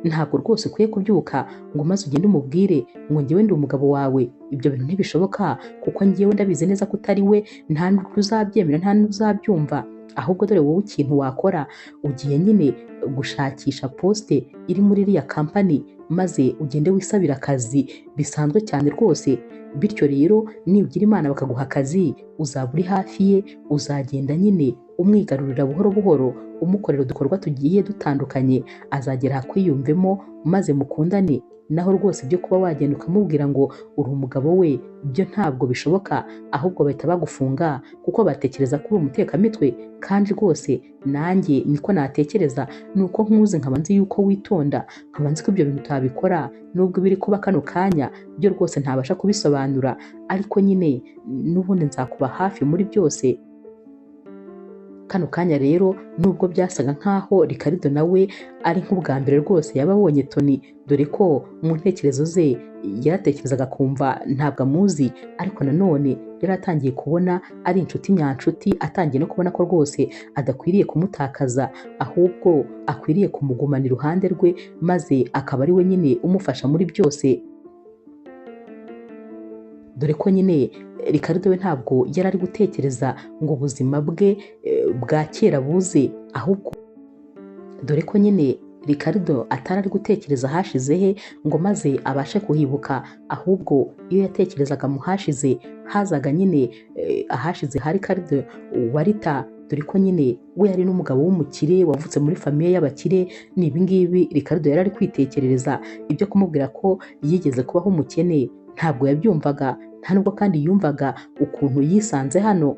ntabwo rwose ukwiye kubyuka ngo maze ugende umubwire ngo njyewe ndi umugabo wawe, ibyo bintu ntibishoboka kuko njyewe ndabizi neza ko utari we, nta n'ubwo uzabyemera nta n'uzabyumva, ahubwo dore wowe ikintu wakora ugiye nyine gushakisha posite iri muri iriya kampani maze ugende wisabira akazi bisanzwe cyane rwose, bityo rero nibugira Imana bakaguha akazi uzaba uri hafi ye, uzagenda nyine umwigarurira buhoro buhoro umukorera udukorwa tugiye dutandukanye, azagera akwiyumvemo maze mukundane, naho rwose ibyo kuba wagenda ukamubwira ngo uri umugabo we byo ntabwo bishoboka, ahubwo bahita bagufunga kuko batekereza ko uri umutekamitwe, kandi rwose nanjye niko natekereza, ni uko nkuzi nkaba nzi yuko witonda, nkaba nzi ko ibyo bintu utabikora, nubwo biri kuba kano kanya byo rwose ntabasha kubisobanura, ariko nyine n'ubundi nzakuba hafi muri byose. Kano kanya rero nubwo byasaga nkaho Ricardo nawe ari nk'ubwa mbere rwose yaba abonye Tony, dore ko mu ntekerezo ze yaratekerezaga kumva ntabwo amuzi, ariko nanone yari atangiye kubona ari inshuti nyanshuti, atangiye no kubona ko rwose adakwiriye kumutakaza, ahubwo akwiriye kumugumana iruhande rwe maze akaba ari we nyine umufasha muri byose, dore ko nyine Ricardo we ntabwo yari ari gutekereza ngo ubuzima bwe bwa kera buze, ahubwo dore ko nyine Ricardo atari ari gutekereza ahashize he ngo maze abashe kuhibuka, ahubwo iyo yatekerezaga mu hashize hazaga nyine ahashize ha Ricardo Walter, dore ko nyine we yari n'umugabo w'umukire wavutse muri famiye y'abakire, ni ibingibi Ricardo yari ari kwitekerereza, ibyo kumubwira ko yigeze kubaho umukene ntabwo yabyumvaga, nta nubwo kandi yumvaga ukuntu yisanze hano.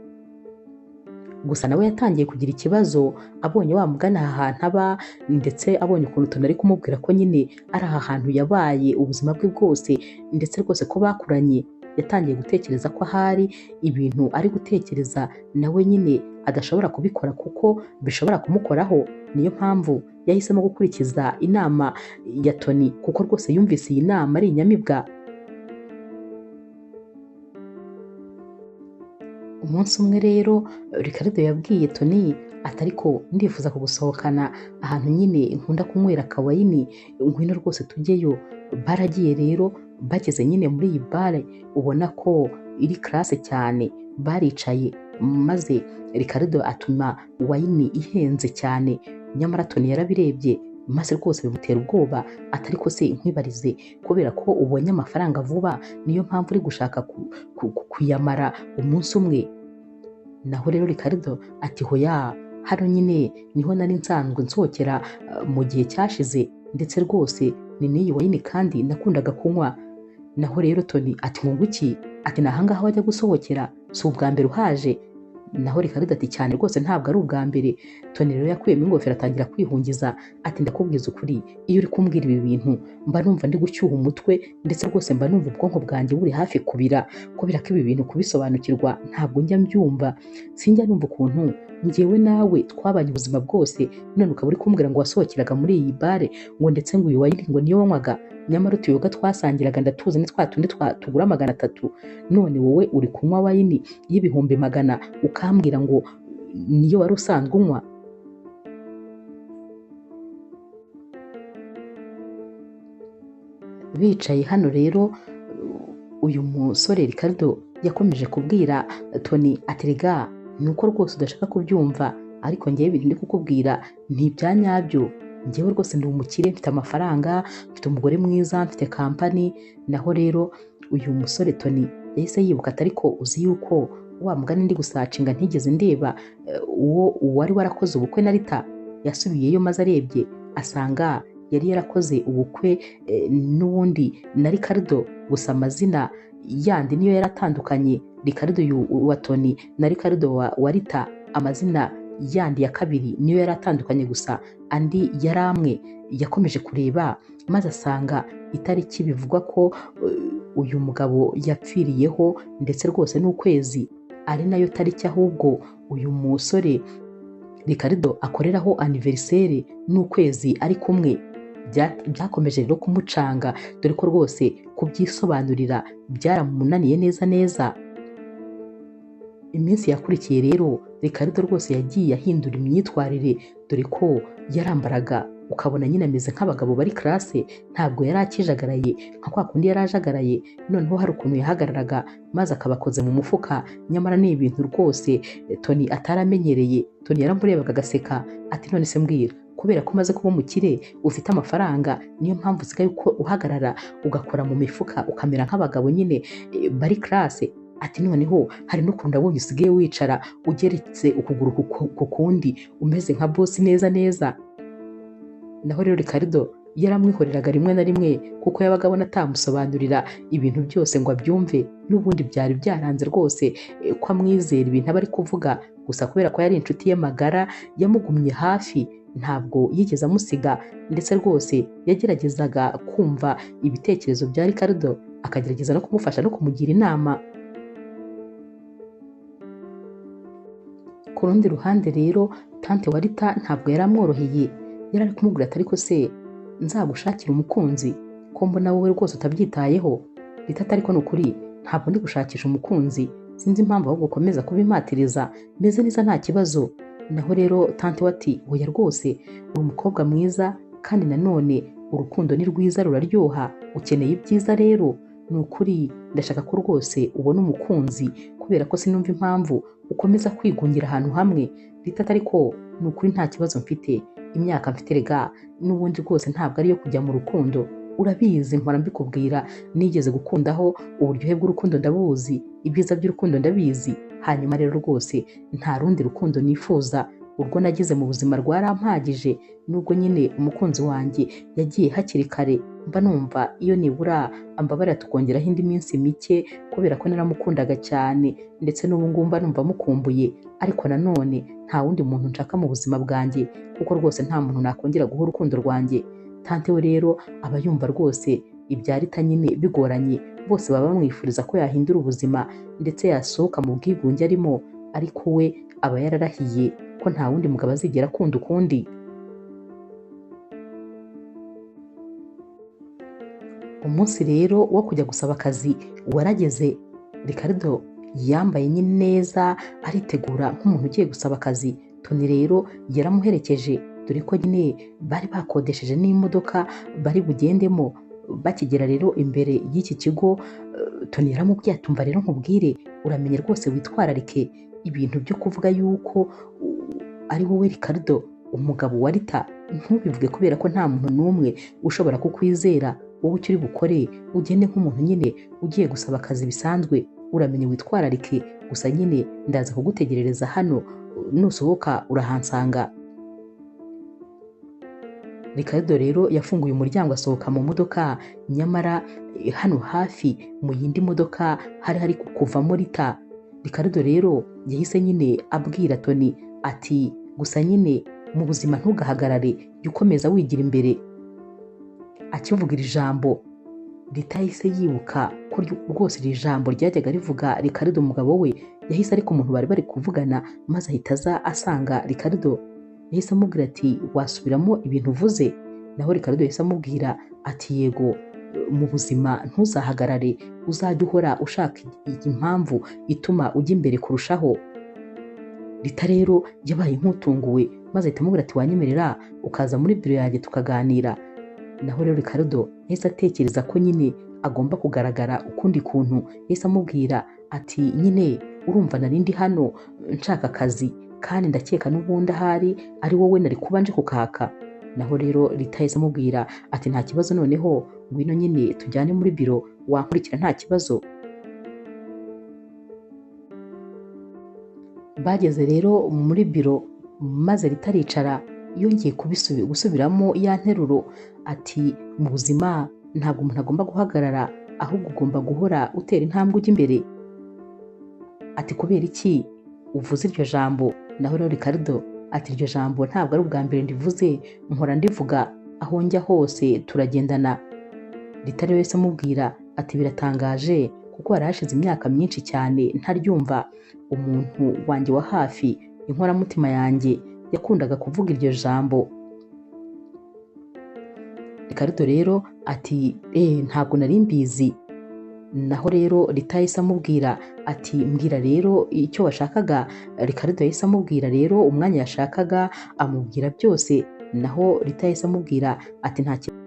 Gusa nawe yatangiye kugira ikibazo abonye wamugana aha hantu aba, ndetse abonye ukuntu Tony ari kumubwira ko nyine ari aha hantu yabaye ubuzima bwe bwose, ndetse rwose ko bakuranye, yatangiye gutekereza ko ahari ibintu ari gutekereza nawe nyine adashobora kubikora kuko bishobora kumukoraho, niyo mpamvu yahisemo gukurikiza inama ya Tony kuko rwose yumvise iyi nama ari inyamibwa. Umunsi umwe rero Ricardo yabwiye Tony ati ariko ndifuza kugusohokana ahantu nyine nkunda kunywera akawayini, ngwino rwose tujyeyo. Baragiye rero, bageze nyine muri iyi bare ubona ko iri classe cyane, baricaye maze Ricardo atuma wayini ihenze cyane, nyamara Tony yarabirebye maze rwose bimutera ubwoba, atari ko se nkwibarize kubera ko ubonye amafaranga vuba niyo mpamvu uri gushaka kuyamara umunsi umwe? Naho rero Ricardo ati hoya, hano nyine niho nari nsanzwe nsohokera mu gihe cyashize, ndetse rwose ni n'iyi wayini kandi nakundaga kunywa. Naho rero Tony ati nkunguki, ati ni ahangaha wajya gusohokera, si ubwa mbere uhaje? Naho Ricardo ati cyane rwose ntabwo ari ubwa mbere. Tony rero yakuyemo ingofero atangira kwihungiza ati ndakubwiza ukuri, iyo uri kumbwira ibi bintu mba numva ndi gucyuha umutwe, ndetse rwose mba numva ubwonko bwanjye buri hafi kubira, kubera ko ibi bintu kubisobanukirwa ntabwo njya mbyumva, sinjya numva ukuntu njyewe nawe twabanye ubuzima bwose none ukaba uri kumbwira ngo wasohokeraga muri iyi bare, ngo ndetse ngo uyu wayini ngo niyo wanywaga, nyamara utuyoga twasangiraga ndatuzi ni twa tundi tugura 300, none wowe uri kunywa wayini y'ibihumbi 100 ukambwira ngo niyo wari usanzwe unywa. Bicaye hano rero uyu musore Ricardo yakomeje kubwira Tony ati rega nuko rwose udashaka kubyumva, ariko njyewe ibintu ndi kukubwira ni ibya nyabyo, njyewe rwose ndi umukire, mfite amafaranga, mfite umugore mwiza, mfite kampani. Naho rero uyu musore Tony yahise yibuka atari ko uzi yuko wa mugani ndi gusacinga ntigeze ndeba uwo wari warakoze ubukwe na Rita. Yasubiyeyo maze arebye asanga yari yarakoze ubukwe n'ubundi na Ricardo, gusa amazina yandi niyo yaratandukanye. Ricardo wa Tony na Ricardo wa Rita amazina yandi ya kabiri niyo yaratandukanye, gusa andi yari amwe. Yakomeje kureba maze asanga itariki bivugwa ko uyu mugabo yapfiriyeho ndetse rwose n'ukwezi ari nayo tariki ahubwo uyu musore Ricardo akoreraho anniversaire n'ukwezi ari kumwe. Byakomeje rero kumucanga, dore ko rwose kubyisobanurira byaramunaniye neza neza. Iminsi yakurikiye rero Ricardo rwose yagiye ahindura imyitwarire, dore ko yarambaraga ukabona nyine ameze nk'abagabo bari classe, ntabwo yari akijagaraye nka kwa kundi yari ajagaraye, noneho hari ukuntu yahagararaga maze akabakoze mu mufuka, nyamara ni ibintu rwose Tony ataramenyereye. Tony yaramurebaga agaseka ati none se mbwira, kubera ko umaze kuba umukire ufite amafaranga niyo mpamvu usigaye uko uhagarara ugakora mu mifuka ukamera nk'abagabo nyine bari classe? Ati noneho hari n'ukuntu ndabonye usigaye wicara ugeretse ukuguru ku kundi umeze nka boss neza neza. Naho rero Ricardo yaramwihoreraga rimwe na rimwe kuko yabaga abona atamusobanurira ibintu byose ngo abyumve, n'ubundi byari byaranze rwose ko amwizera ibintu aba ari kuvuga, gusa kubera ko yari inshuti ye magara yamugumye hafi ntabwo yigeze amusiga, ndetse rwose yageragezaga kumva ibitekerezo bya Ricardo akagerageza no kumufasha no kumugira inama. Ku rundi ruhande rero tante wa Rita ntabwo yaramworoheye, yari ari kumubwira ati ariko se nzagushakira umukunzi ko mbona wowe rwose utabyitayeho? Rita ati ariko ni ukuri ntabwo ndi gushakisha umukunzi, sinzi impamvu ahubwo ukomeza kubimpatiriza, meze neza nta kibazo. Naho rero tante we ati oya rwose uri umukobwa mwiza kandi nanone urukundo ni rwiza ruraryoha, ukeneye ibyiza rero ni ukuri ndashaka ko rwose ubona umukunzi, kubera ko sinumva impamvu ukomeza kwigungira ahantu hamwe. Rita ati ariko ni ukuri nta kibazo mfite, imyaka mfite rega n'ubundi rwose ntabwo ariyo kujya mu rukundo, urabizi mpora mbikubwira, nigeze gukundaho, uburyohe bw'urukundo ndabuzi, ibyiza by'urukundo ndabizi. Hanyuma rero rwose nta rundi rukundo nifuza, urwo nagize mu buzima rwarampagije, nubwo nyine umukunzi wanjye yagiye hakiri kare, mba numva iyo nibura ambabarira tukongeraho indi minsi mike, kubera ko naramukundaga cyane ndetse n'ubu ngubu mba numva mukumbuye, ariko nanone nta wundi muntu nshaka mu buzima bwanjye kuko rwose nta muntu nakongera guha urukundo rwanjye. Tante we rero aba yumva rwose ibya Rita nyine bigoranye, bose baba bamwifuriza ko yahindura ubuzima ndetse yasohoka mu bwigunge arimo, ariko we aba yararahiye ko nta wundi mugabo azigera akunda ukundi. Umunsi rero wo kujya gusaba akazi warageze. Ricardo yambaye nyine neza aritegura nk'umuntu ugiye gusaba akazi. Tony rero yaramuherekeje dore ko nyine bari bakodesheje n'imodoka bari bugendemo. Bakigera rero imbere y'iki kigo, Tony yaramubwiye ati umva rero nkubwire, uramenye rwose witwararike ibintu byo kuvuga yuko ari wowe Ricardo umugabo wa Rita, ntubivuge kubera ko nta muntu n'umwe ushobora kukwizera. Wowe icyo uri bukore ugende nk'umuntu nyine ugiye gusaba akazi bisanzwe, uramenye witwararike, gusa nyine ndaza kugutegerereza hano, nusohoka urahansanga. Ricardo rero yafunguye umuryango asohoka mu modoka, nyamara hano hafi mu yindi modoka hari kuvamo Rita. Ricardo rero yahise nyine abwira Tony ati gusa nyine mu buzima ntugahagarare, jya ukomeza wigira imbere. Akivuga iri jambo Rita yahise yibuka ko rwose iri jambo ryajyaga rivuga Ricardo umugabo we, yahise ariko umuntu bari kuvugana maze ahita aza asanga Ricardo. Yahise amubwira ati wasubiramo ibintu uvuze? Naho Ricardo yahise amubwira ati yego, mu buzima ntuzahagarare, uzajya uhora ushaka impamvu ituma ujya imbere kurushaho. Rita rero yabaye nk'utunguwe maze ahita amubwira ati wanyemerera ukaza muri biro yanjye tukaganira. Naho rero Ricardo yahise atekereza ko nyine agomba kugaragara ukundi kuntu. Yahise amubwira ati nyine urumva narindi hano nshaka akazi kandi ndakeka n'ubundi ahari ari wowe nari kuba nje kukaka. Naho rero Rita yahise amubwira ati nta kibazo, noneho ngwino nyine tujyane muri biro wankurikira nta kibazo. Bageze rero muri biro maze Rita aricara, yongeye gusubiramo ya nteruro ati mu buzima ntabwo umuntu agomba guhagarara, ahubwo ugomba guhora utera intambwe ujya imbere. Ati kubera iki uvuze iryo jambo? Naho rero Ricardo ati iryo jambo ntabwo ari ubwa mbere ndivuze, mpora ndivuga aho njya hose turagendana. Rita rero yahise amubwira ati biratangaje kuko hari hashize imyaka myinshi cyane ntaryumva. Umuntu wanjye wa hafi, inkoramutima yanjye, yakundaga kuvuga iryo jambo. Ricardo rero ati ntabwo nari mbizi. Naho rero Rita yahise amubwira ati mbwira rero icyo washakaga. Ricardo yahise amubwira rero umwanya yashakaga, amubwira byose naho Rita yahise amubwira ati nta kibazo.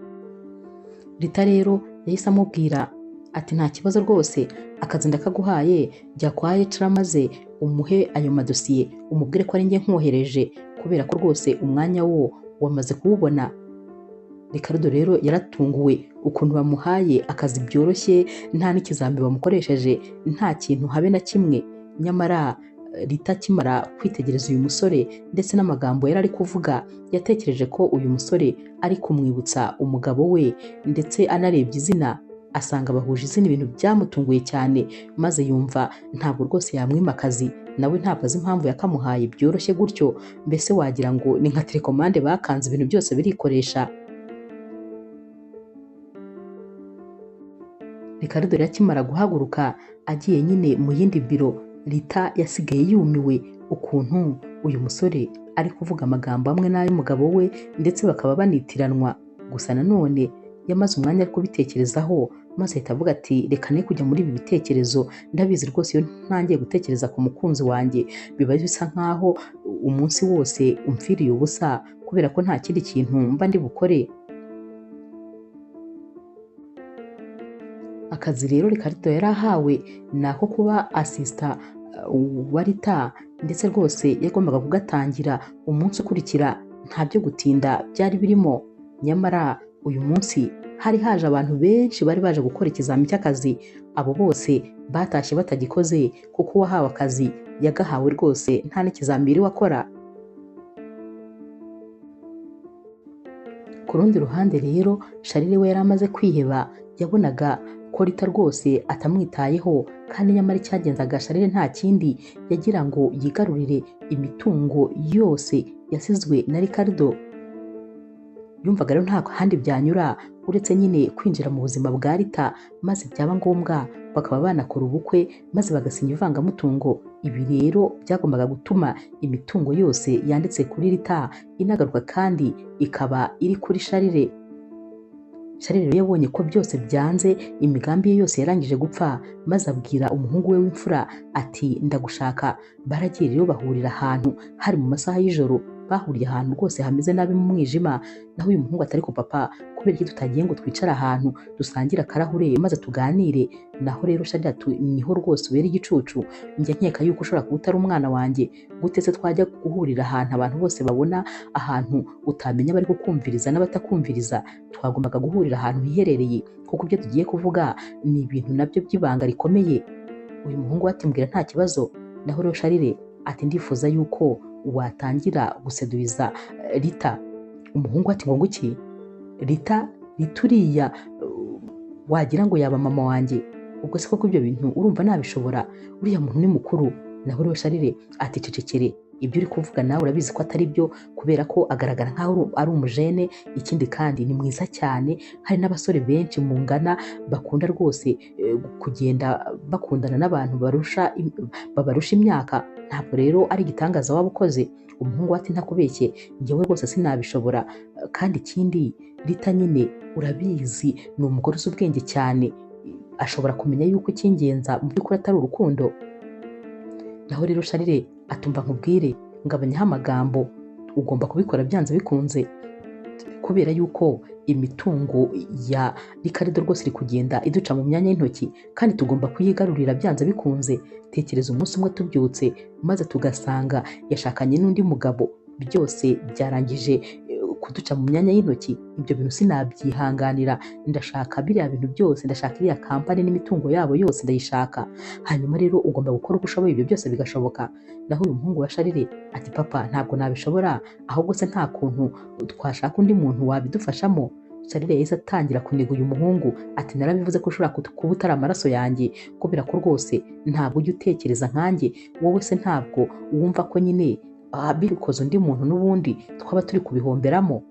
Rita rero yahise amubwira ati nta kibazo rwose, akazi ndakaguhaye, jya kwa HR maze umuhe ayo madosiye umubwire ko ari njye nkohereje, kubera ko rwose umwanya wo wamaze kuwubona. Ricardo rero yaratunguwe ukuntu bamuhaye akazi byoroshye, nta n'ikizamini bamukoresheje, nta kintu habe na kimwe. Nyamara Rita akimara kwitegereza uyu musore ndetse n'amagambo yari ari kuvuga, yatekereje ko uyu musore ari kumwibutsa umugabo we, ndetse anarebye izina asanga bahuje izina. Ibintu byamutunguye cyane, maze yumva ntabwo rwose yamwima akazi, nawe ntabwo azi impamvu yakamuhaye byoroshye gutyo. Mbese wagira ngo ni nka telekomande bakanze, ibintu byose birikoresha. Ricardo rero akimara guhaguruka agiye nyine mu yindi biro, Rita yasigaye yumiwe ukuntu uyu musore ari kuvuga amagambo amwe n'ay'umugabo we, ndetse bakaba banitiranwa. Gusa nanone yamaze umwanya ari kubitekerezaho, maze ahita avuga ati reka ne kujya muri ibi bitekerezo, ndabizi rwose iyo ntangiye gutekereza ku mukunzi wanjye biba bisa nkaho umunsi wose umfiriye ubusa, kubera ko nta kindi kintu mba ndi bukore. Akazi rero Ricardo yari ahawe ni ako kuba asista wa Rita, ndetse rwose yagombaga kugatangira umunsi ukurikira, nta byo gutinda byari birimo. Nyamara uyu munsi hari haje abantu benshi bari baje gukora ikizamini cy'akazi. Abo bose batashye batagikoze, kuko uwahawe akazi yagahawe rwose nta n'ikizamini wakora. Ku rundi ruhande rero Charles we yari amaze kwiheba, yabonaga ko Rita rwose atamwitayeho, kandi nyamara icyagenzaga Charles nta kindi, yagira ngo yigarurire imitungo yose yasizwe na Ricardo. Yumvaga rero nta handi byanyura uretse nyine kwinjira mu buzima bwa Rita, maze byaba ngombwa bakaba banakora ubukwe maze bagasinya ivangamutungo. Ibi rero byagombaga gutuma imitungo yose yanditse kuri Rita inagaruka kandi ikaba iri kuri Charles. Charles rero yabonye ko byose byanze, imigambi ye yose yarangije gupfa, maze abwira umuhungu we w'imfura ati ndagushaka. Baragiye rero bahurira ahantu hari mu masaha y'ijoro, bahuriye ahantu rwose hameze nabi mu mwijima. Naho uyu muhungu atari ko papa, kubera iki tutagiye ngo twicare ahantu dusangire akarahure maze tuganire? Naho rero Charles ati niho rwose ubera igicucu, njya nkeka yuko ushobora kuba utari umwana wanjye. Gute se twajya guhurira ahantu abantu bose babona, ahantu utamenya bari kukumviriza n'abatakumviriza? Twagombaga guhurira ahantu hiherereye, kuko ibyo tugiye kuvuga ni ibintu nabyo by'ibanga rikomeye. Uyu muhungu ati mbwira nta kibazo. Naho rero Charles ati ndifuza yuko watangira gusedubiza Rita. Umuhungu ati ngo nguki? Rita uriya wagira ngo yaba mama wanjye? Ubwo se koko ibyo bintu urumva nabishobora? Uriya muntu ni mukuru. Naho rero Charles ati cecekere, ibyo uri kuvuga nawe urabizi ko atari byo, kubera ko agaragara nkaho ari umujene. Ikindi kandi ni mwiza cyane, hari n'abasore benshi mungana bakunda rwose kugenda bakundana n'abantu babarusha imyaka. Ntabwo rero ari igitangaza waba ukoze. Umuhungu ati ntakubeshye, njyewe rwose sinabishobora. Kandi ikindi Rita nyine urabizi ni umugore uzi ubwenge cyane, ashobora kumenya yuko icy'ingenza mu by'ukuri atari urukundo. Naho rero Charles atumva nkubwire, ngabanyaho amagambo, ugomba kubikora byanze bikunze, kubera yuko imitungo ya Ricardo rwose iri kugenda iduca mu myanya y'intoki, kandi tugomba kuyigarurira byanze bikunze. Tekereza umunsi umwe tubyutse maze tugasanga yashakanye n'undi mugabo, byose byarangije kuduca mu myanya y'intoki. Ibyo bintu sinabyihanganira. Ndashaka biriya bintu byose, ndashaka iriya kampani n'imitungo yabo yose ndayishaka. Hanyuma rero ugomba gukora uko ushoboye ibyo byose bigashoboka. Naho uyu muhungu wa Charles ati papa ntabwo nabishobora, ahubwo se nta kuntu twashaka undi muntu wabidufashamo? Charles yahise atangira kuniga uyu muhungu ati narabivuze ko ushobora kuba utari amaraso yanjye, kubera ko rwose ntabwo ujya utekereza nkanjye. Wowe se ntabwo wumva ko nyine bikoze undi muntu n'ubundi twaba turi kubihomberamo?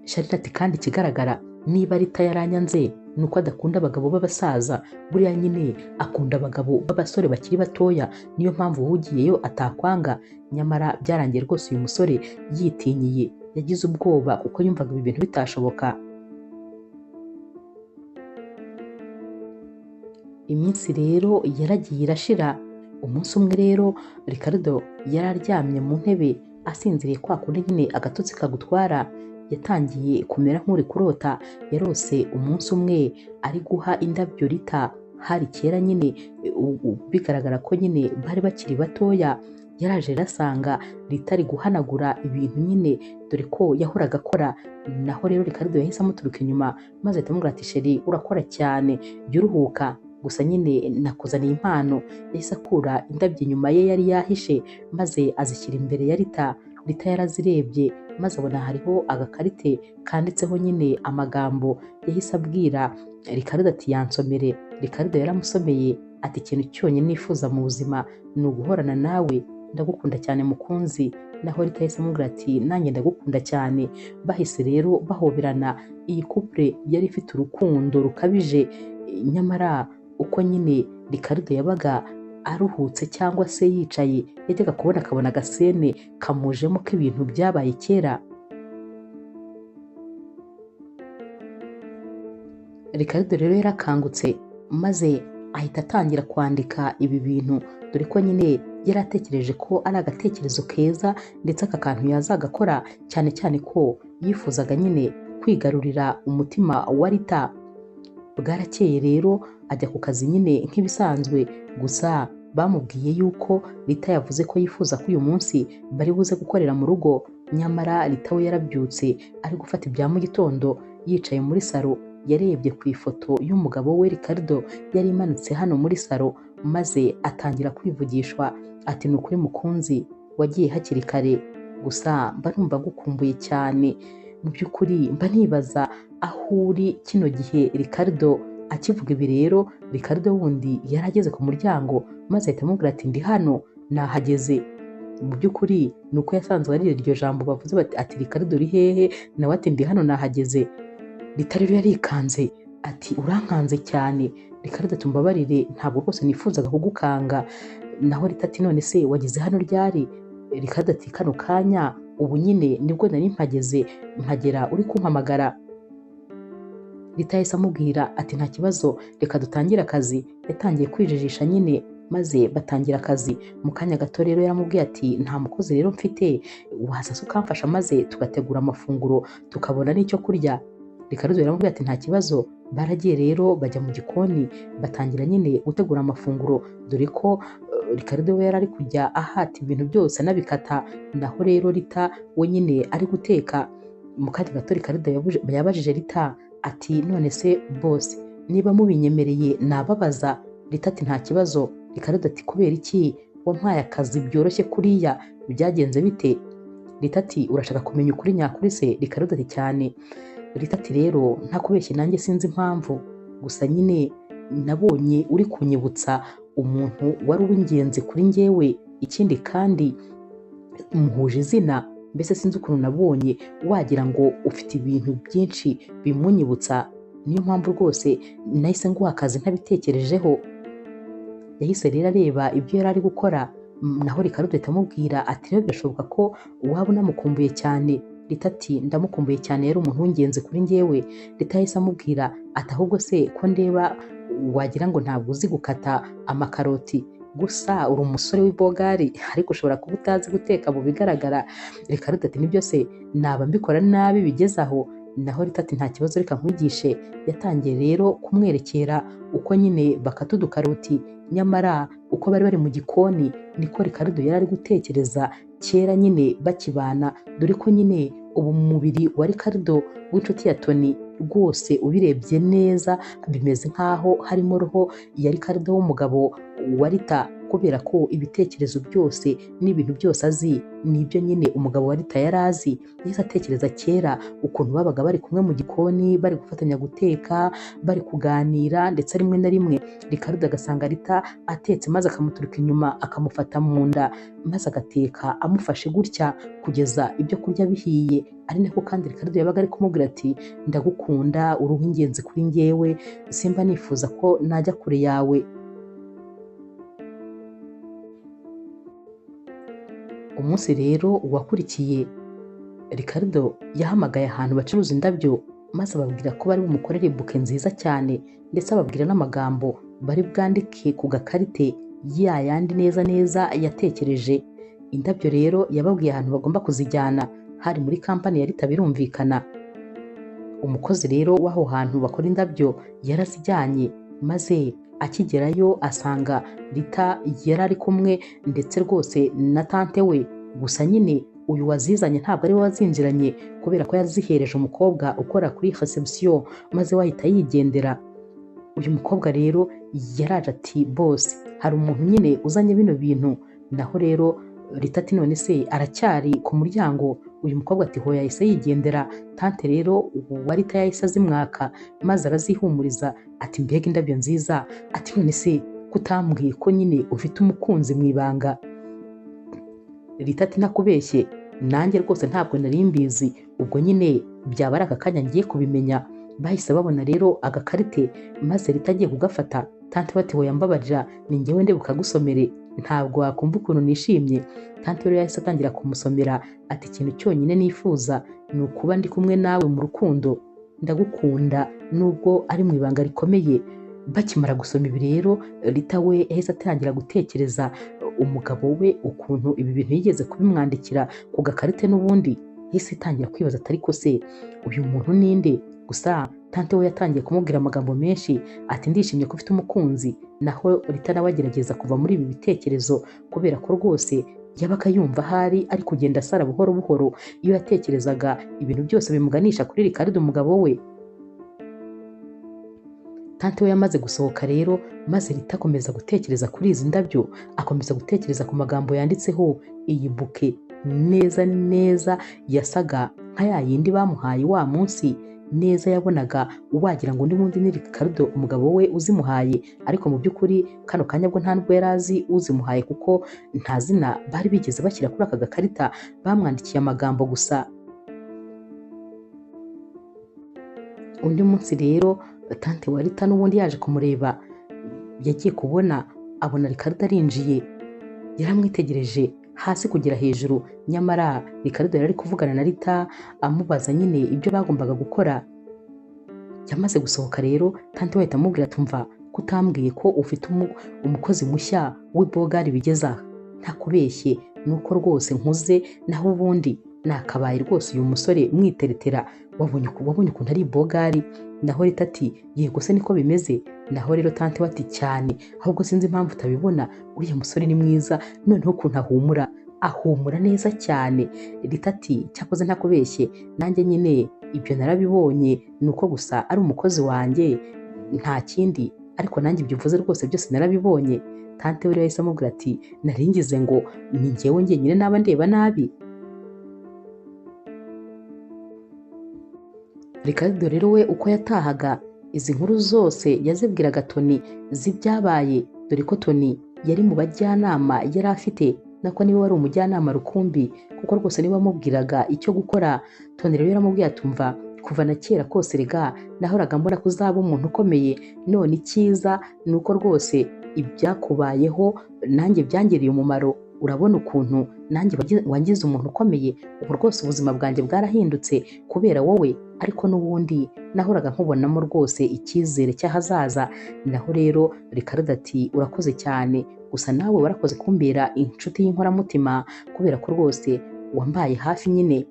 Charles ati kandi ikigaragara niba Rita yaranyanze ni uko adakunda abagabo b'abasaza, buriya nyine akunda abagabo b'abasore bakiri batoya, niyo mpamvu uhugiyeyo atakwanga. Nyamara byarangiye rwose uyu musore yitinyiye, yagize ubwoba kuko yumvaga ibi bintu bitashoboka. Iminsi rero yaragiye irashira. Umunsi umwe rero Ricardo yari aryamye mu ntebe asinziriye kwa kundi nyine agatotsi kagutwara, yatangiye kumera nk'uri kurota. Yarose umunsi umwe ari guha indabyo Rita, hari kera nyine bigaragara ko nyine bari bakiri batoya. Yaraje rero asanga Rita ari guhanagura ibintu nyine, dore ko yahoraga akora. Naho rero Ricardo yahise amuturuka inyuma maze ahita amubwira ati sheri urakora cyane, jya uruhuka, gusa nyine nakuzaniye impano. Yahise akura indabyo inyuma ye yari yahishe maze azishyira imbere ya Rita. Rita yarazirebye maze abona hariho agakarite kanditseho nyine amagambo. Yahise abwira Ricardo ati yansomere. Ricardo yaramusomeye ati ikintu cyonyine nifuza mu buzima ni uguhorana nawe, ndagukunda cyane mukunzi. Naho Rita yahise amubwira ati nanjye ndagukunda cyane. Bahise rero bahoberana. Iyi couple yari ifite urukundo rukabije, nyamara uko nyine Ricardo yabaga aruhutse cyangwa se yicaye, yajyaga kubona akabona agasene kamujemo k'ibintu byabaye kera. Ricardo rero yarakangutse maze ahita atangira kwandika ibi bintu, dore ko nyine yari atekereje ko ari agatekerezo keza ndetse aka kantu yazagakora, cyane cyane ko yifuzaga nyine kwigarurira umutima wa Rita. Bwarakeye rero ajya ku kazi nyine nk'ibisanzwe, gusa bamubwiye yuko Rita yavuze ko yifuza ko uyu munsi bari buze gukorera mu rugo. Nyamara Rita we yarabyutse ari gufata ibya mu gitondo, yicaye muri salo. Yarebye ku ifoto y'umugabo we Ricardo yari imanitse hano muri salo, maze atangira kwivugishwa ati ni ukuri mukunzi, wagiye hakiri kare, gusa mba numva gukumbuye cyane. Mu by'ukuri mba nibaza aho uri kino gihe. Ricardo akivuga ibi rero, Ricardo wundi yari ageze ku muryango maze ahita amubwira ati ndi hano nahageze. Mu by'ukuri ni uko yasanzwe ari iryo jambo bavuze bati ati Ricardo uri hehe, nawe ati ndi hano nahageze. Rita rero yarikanze ati urankanze cyane. Ricardo ati mbabarire, ntabwo rwose nifuzaga kugukanga. Naho Rita ati none se wageze hano ryari? Ricardo ati kano kanya, ubu nyine nibwo nari mpageze, mpagera uri kumpamagara. Rita yahise amubwira ati nta kibazo, reka dutangire akazi. Yatangiye kwijijisha nyine maze batangira akazi. Mu kanya gato rero yaramubwiye ati nta mukozi rero mfite, waza ukamfasha maze tugategura amafunguro tukabona n'icyo kurya. Ricardo yaramubwiye ati nta kibazo. Baragiye rero bajya mu gikoni batangira nyine gutegura amafunguro, dore ko Ricardo we yari ari kujya ahata ibintu byose anabikata. Naho rero Rita we nyine ari guteka. Mu kanya gato Ricardo yabajije Rita ati none se boss, niba mubinyemereye nababaza? Rita ati nta kibazo. Ricardo ati kubera iki wampaye akazi byoroshye kuriya, byagenze bite? Rita ati urashaka kumenya ukuri nyakuri se? Ricardo ati cyane. Rita ati rero ntakubeshye nanjye sinzi impamvu, gusa nyine nabonye uri kunyibutsa umuntu wari uw'ingenzi kuri njyewe, ikindi kandi muhuje izina. Mbese sinzi ukuntu nabonye wagira ngo ufite ibintu byinshi bimunyibutsa, niyo mpamvu rwose nahise nguha akazi ntabitekerejeho. Yahise rero areba ibyo yari ari gukora. Naho Ricardo ahita amubwira ati rero birashoboka ko waba unamukumbuye cyane. Rita ati ndamukumbuye cyane, yari umuntu w'ingenzi kuri njyewe. Rita yahise amubwira ati ahubwo se ko ndeba wagira ngo ntabwo uzi gukata amakaroti, gusa uri umusore w'ibogari ariko ushobora kuba utazi guteka mu bigaragara. Ricardo ati nibyo se, naba mbikora nabi bigeze aho? Naho Rita ati nta kibazo reka nkwigishe. Yatangiye rero kumwerekera uko nyine bakata udukaroti. Nyamara uko bari bari mu gikoni niko Ricardo yari ari gutekereza kera nyine bakibana, dore ko nyine ubu mubiri wa Ricardo w'inshuti ya Tony rwose ubirebye neza bimeze nk'aho harimo roho ya Ricardo w'umugabo wa Rita, kubera ko ibitekerezo byose n'ibintu byose azi nibyo nyine umugabo wa Rita yari azi. Yahise atekereza kera ukuntu babaga bari kumwe mu gikoni bari gufatanya guteka, bari kuganira, ndetse rimwe na rimwe Ricardo agasanga Rita atetse maze akamuturuka inyuma akamufata mu nda maze agateka amufashe gutya kugeza ibyo kurya bihiye. Ari nako kandi Ricardo yabaga ari kumubwira ati ndagukunda, uri uw'ingenzi kuri njyewe, simba nifuza ko najya kure yawe. Umunsi rero wakurikiye, Ricardo yahamagaye ahantu bacuruza indabyo maze ababwira ko bari bumukorere buke nziza cyane, ndetse ababwira n'amagambo bari bwandike ku gakarite ya yandi neza neza yatekereje. indabyo rero yababwiye ahantu bagomba kuzijyana, hari muri kampani ya Rita birumvikana. Umukozi rero w'aho hantu bakora indabyo yarazijyanye, maze akigerayo asanga Rita yari ari kumwe ndetse rwose na tante we, gusa nyine uyu wazizanye ntabwo ari we wazinjiranye kubera ko yazihereje umukobwa ukora kuri reception, maze wahita yigendera. Uyu mukobwa rero yaraje ati bose hari umuntu nyine uzanye bino bintu, naho rero Rita ati none se aracyari ku muryango? Uyu mukobwa ati hoya, yahise yigendera. Tante rero wa Rita yahise azimwaka maze arazihumuriza ati mbega indabyo nziza, ati none se kutambwiye ko nyine ufite umukunzi mu ibanga? Rita ati ntakubeshye nanjye rwose ntabwo nari mbizi, ubwo nyine byaba ari aka kanya ngiye kubimenya. Bahise babona rero agakarite, maze Rita agiye kugafata, tante bati hoya mbabarira ni njyewe nde bukagusomere, ntabwo wakumva ukuntu nishimye. Tante rero yahise atangira kumusomera ati ikintu cyonyine nifuza ni ukuba ndi kumwe nawe mu rukundo, ndagukunda nubwo ari mu ibanga rikomeye. Bakimara gusoma ibi rero Rita we yahise atangira gutekereza umugabo we ukuntu ibi bintu yigeze kubimwandikira ku gakarite, n'ubundi yahise itangira kwibaza ati ariko se uyu muntu ninde? Gusa tante we yatangiye kumubwira amagambo menshi ati ndishimye ko ufite umukunzi, naho Rita nawe agerageza kuva muri ibi bitekerezo kubera ko rwose yabaga yumva ahari ari kugenda asara buhoro buhoro iyo yatekerezaga ibintu byose bimuganisha kuri Ricardo umugabo we. Tante we yamaze gusohoka rero, maze Rita akomeza gutekereza kuri izi ndabyo, akomeza gutekereza ku magambo yanditseho iyi buke neza neza, yasaga nka ya yindi bamuhaye wa munsi, neza yabonaga wagira ngo n'ubundi ni Ricardo umugabo we uzimuhaye, ariko mu by'ukuri kano kanya bwo nta nubwo yari azi uzimuhaye kuko nta zina bari bigeze bashyira kuri aka gakarita, bamwandikiye amagambo gusa. Undi munsi rero tante wa Rita n'ubundi yaje kumureba, yagiye kubona abona Ricardo arinjiye, yaramwitegereje hasi kugera hejuru, nyamara Ricardo yari ari kuvugana na Rita amubaza nyine ibyo bagombaga gukora. Yamaze gusohoka rero tante we ahita amubwira tumva kutambwiye ko ufite umukozi mushya w'ibogari bigeza? Ntakubeshye nuko rwose nkuze, naho ubundi nakabaye rwose uyu musore mwiteretera, wabonye ukuntu ari ibogari? Naho Rita ati yego se niko bimeze. Naho rero tante we ati cyane, ahubwo sinzi impamvu utabibona, uriya musore ni mwiza, noneho ukuntu ahumura neza cyane. Rita ati cyakoze ntakubeshye nanjye nyine ibyo narabibonye, nuko gusa ari umukozi wanjye nta kindi, ariko nanjye ibyo uvuze rwose byose narabibonye. Tante we yahise amubwira ati naringize ngo ni njyewe njyenyine naba ndeba nabi. Ricardo rero we uko yatahaga izi nkuru zose yazibwiraga Tony z'ibyabaye, dore ko Tony yari mu bajyanama yari afite, nako niwe wari umujyanama rukumbi kuko rwose niwe wamubwiraga icyo gukora. Tony rero yaramubwiye atumva kuva na kera kose rega nahoraga mbona ko uzaba umuntu ukomeye, none icyiza ni uko rwose ibyakubayeho nanjye byangiriye umumaro, urabona ukuntu nanjye wangize umuntu ukomeye, ubu rwose ubuzima bwanjye bwarahindutse kubera wowe, ariko n'ubundi nahoraga nkubonamo rwose icyizere cy'ahazaza. Naho rero Ricardo ati urakoze cyane, gusa nawe warakoze kumbera inshuti y'inkoramutima kubera ko rwose wambaye hafi nyine.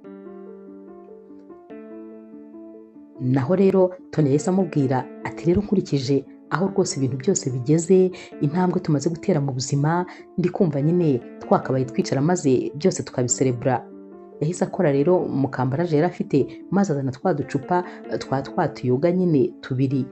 Naho rero Tony yahise amubwira ati rero nkurikije aho rwose ibintu byose bigeze, intambwe tumaze gutera mu buzima, ndi kumva nyine twakabaye twicara maze byose tukabiserebura. Yahise akora rero mu kambaraje yari afite, maze azana twa ducupa twatuyoga nyine tubiri.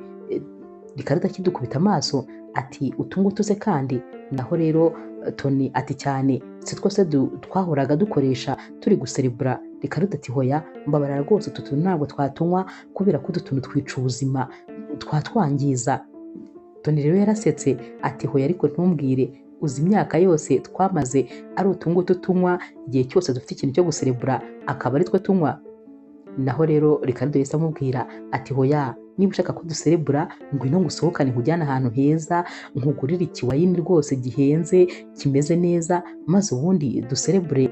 Ricardo akidukubita amaso ati utungutu se kandi? Naho rero Tony ati cyane, si twose twahoraga dukoresha turi guserebura. Ricardo ati hoya mbabarira rwose, utu tuntu ntabwo twatunywa kubera ko utu tuntu twica ubuzima, twatwangiza. Tony rero yarasetse ati hoya ariko ntumbwire, uzi imyaka yose twamaze ari utungutu tunywa, igihe cyose dufite ikintu cyo guserebura akaba ari two tunywa. Naho rero Ricardo yahise amubwira ati hoya niba ushaka ko duserebura ngwino ngusohokane nkujyane ahantu heza, nkugurire ikiwayini rwose gihenze kimeze neza, maze ubundi duserebure.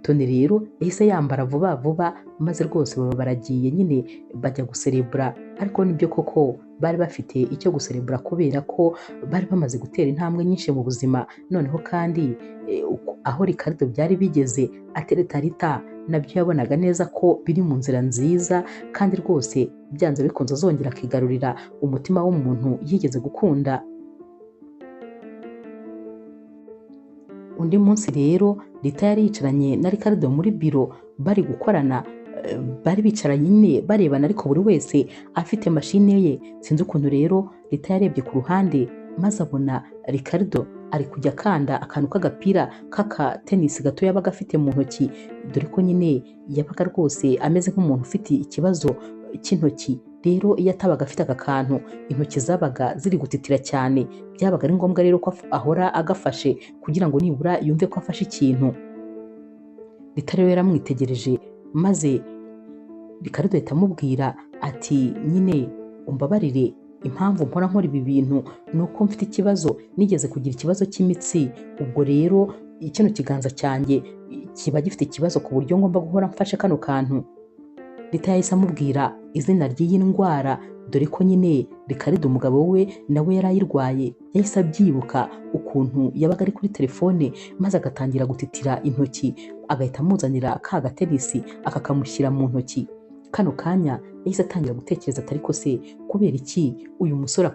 Tony rero yahise yambara vuba vuba maze rwose baba baragiye nyine bajya guserebura, ariko nibyo koko bari bafite icyo guserebura kubera ko bari bamaze gutera intambwe nyinshi mu buzima, noneho kandi aho Ricardo byari bigeze atereta Rita nabyo yabonaga neza ko biri mu nzira nziza, kandi rwose byanze bikunze azongera akigarurira umutima w'umuntu yigeze gukunda. Undi munsi rero Rita yari yicaranye na Ricardo muri biro bari gukorana, bari bicaranye nyine barebana ariko buri wese afite mashine ye. Sinzi ukuntu rero Rita yarebye ku ruhande maze abona Ricardo ari kujya akanda akantu k'agapira k'aka tenisi gato yabaga afite mu ntoki, dore ko nyine yabaga rwose ameze nk'umuntu ufite ikibazo cy'intoki. Rero iyo atabaga afite aka kantu intoki zabaga ziri gutitira cyane, byabaga ari ngombwa rero ko ahora agafashe kugira ngo nibura yumve ko afashe ikintu. Rita rero yaramwitegereje maze Ricardo ahita amubwira ati nyine umbabarire, impamvu mpora nkora ibi bintu ni uko mfite ikibazo, nigeze kugira ikibazo cy'imitsi, ubwo rero kino kiganza cyanjye kiba gifite ikibazo ku buryo ngomba guhora mfashe kano kantu. Rita yahise amubwira izina ry'iyi ndwara, dore ko nyine Ricardo umugabo we nawe yari ayirwaye. Yahise abyibuka ukuntu yabaga ari kuri telefone maze agatangira gutitira intoki, agahita amuzanira ka gatenisi akakamushyira mu ntoki. Kano kanya yahise atangira gutekereza ati ariko se kubera iki uyu musore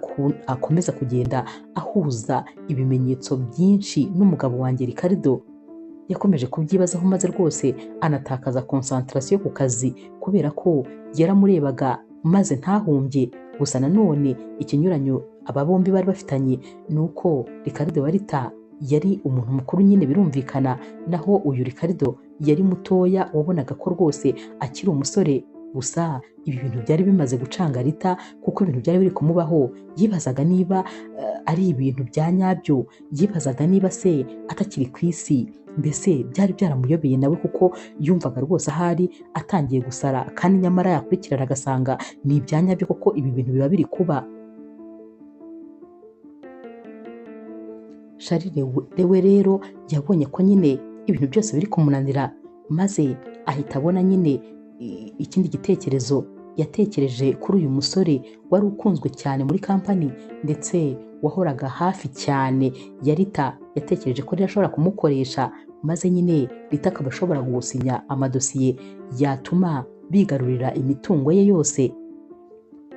akomeza kugenda ahuza ibimenyetso byinshi n'umugabo wanjye Ricardo? Yakomeje kubyibazaho maze rwose anatakaza concentration ku kazi kubera ko yaramurebaga maze ntahumbye. Gusa nanone ikinyuranyo aba bombi bari bafitanye ni uko Ricardo wa Rita yari umuntu mukuru nyine birumvikana, naho uyu Ricardo yari mutoya wabonaga ko rwose akiri umusore. Gusa ibi bintu byari bimaze gucanga Rita kuko ibintu byari biri kumubaho. Yibazaga niba ari ibintu bya nyabyo, yibazaga niba se atakiri ku isi. Mbese byari byaramuyobeye nawe kuko yumvaga rwose ahari atangiye gusara, kandi nyamara yakurikirana agasanga ni ibya nyabyo kuko ibi bintu biba biri kuba. Charles we rero yabonye ko nyine ibintu byose biri kumunanira, maze ahita abona nyine ikindi gitekerezo. Yatekereje kuri uyu musore wari ukunzwe cyane muri kampani ndetse wahoraga hafi cyane ya Rita. Yatekereje ko ashobora kumukoresha maze nyine Rita akaba ashobora gusinya amadosiye yatuma bigarurira imitungo ye yose.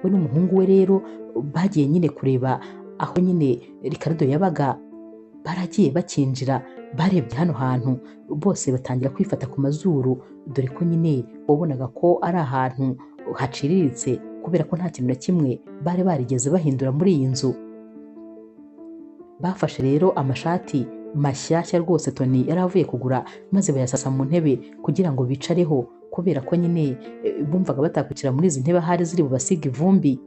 We n'umuhungu we rero bagiye nyine kureba aho nyine Ricardo yabaga, baragiye bakinjira, barebye hano hantu bose batangira kwifata ku mazuru, dore ko nyine wabonaga ko ari ahantu haciriritse kubera ko nta kintu na kimwe bari barigeze bahindura muri iyi nzu. Bafashe rero amashati mashyashya rwose Tony yari avuye kugura maze bayasasa mu ntebe kugira ngo bicareho, kubera ko nyine bumvaga batakwicira muri izi ntebe ahari ziri bubasiga ivumbi.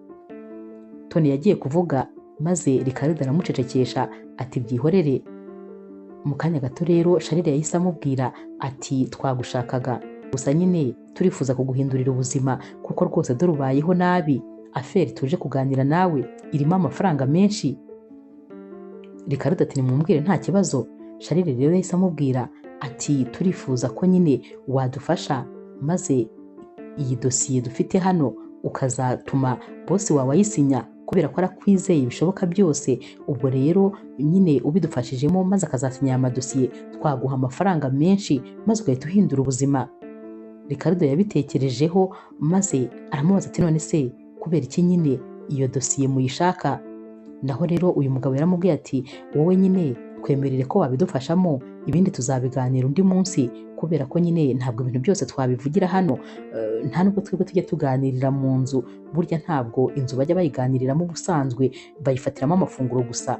Tony yagiye kuvuga maze Ricardo aramucecekesha ati byihorere. Mu kanya gato rero Charles yahise amubwira ati twagushakaga, gusa nyine turifuza kuguhindurira ubuzima kuko rwose dore ubayeho nabi. Aferi tuje kuganira nawe irimo amafaranga menshi. Ricardo ati nimumubwire nta kibazo. Charles rero yahise amubwira ati turifuza ko nyine wadufasha maze iyi dosiye dufite hano ukazatuma bosi wawe ayisinya kubera ko arakwizeye bishoboka byose. Ubwo rero nyine ubidufashijemo maze akazasinya aya madosiye twaguha amafaranga menshi maze ugahita uhindura ubuzima. Ricardo yabitekerejeho maze aramubaza ati none se kubera iki nyine iyo dosiye muyishaka? Naho rero uyu mugabo yaramubwiye ati wowe nyine twemerere ko wabidufashamo, ibindi tuzabiganira undi munsi kubera ko nyine ntabwo ibintu byose twabivugira hano, nta nubwo twebwe tujya tuganirira mu nzu, burya ntabwo inzu bajya bayiganiriramo ubusanzwe, bayifatiramo amafunguro gusa.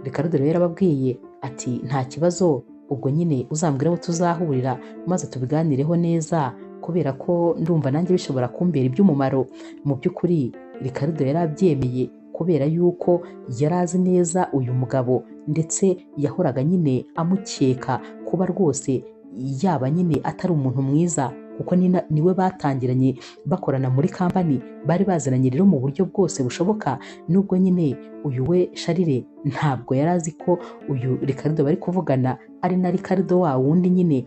Ricardo rero yarababwiye ati nta kibazo, ubwo nyine uzambwira aho tuzahurira maze tubiganireho neza kubera ko ndumva nanjye bishobora kumbera iby'umumaro. Mu by'ukuri Ricardo yari abyemeye kubera yuko yari azi neza uyu mugabo ndetse yahoraga nyine amukeka kuba rwose yaba nyine atari umuntu mwiza kuko niwe batangiranye bakorana muri kampani, bari baziranye rero mu buryo bwose bushoboka. Nubwo nyine uyu we Charles ntabwo yari azi ko uyu Ricardo bari kuvugana ari na Ricardo wa wundi nyine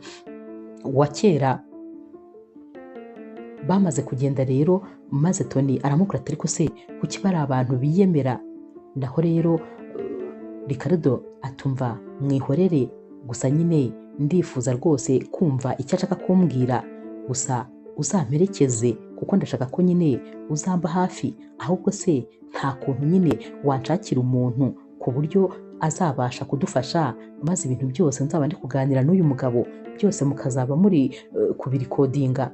wa kera. Bamaze kugenda rero maze Tony aramubwira ati ariko se kuki bari abantu biyemera? Naho rero Ricardo atumva mwihorere, gusa nyine ndifuza rwose kumva icyo ashaka kumbwira, gusa uzamperekeze kuko ndashaka ko nyine uzamba hafi. Ahubwo se nta kuntu nyine wanshakira umuntu ku buryo azabasha kudufasha, maze ibintu byose nzaba ndi kuganira n'uyu mugabo byose mukazaba muri kubirikodinga.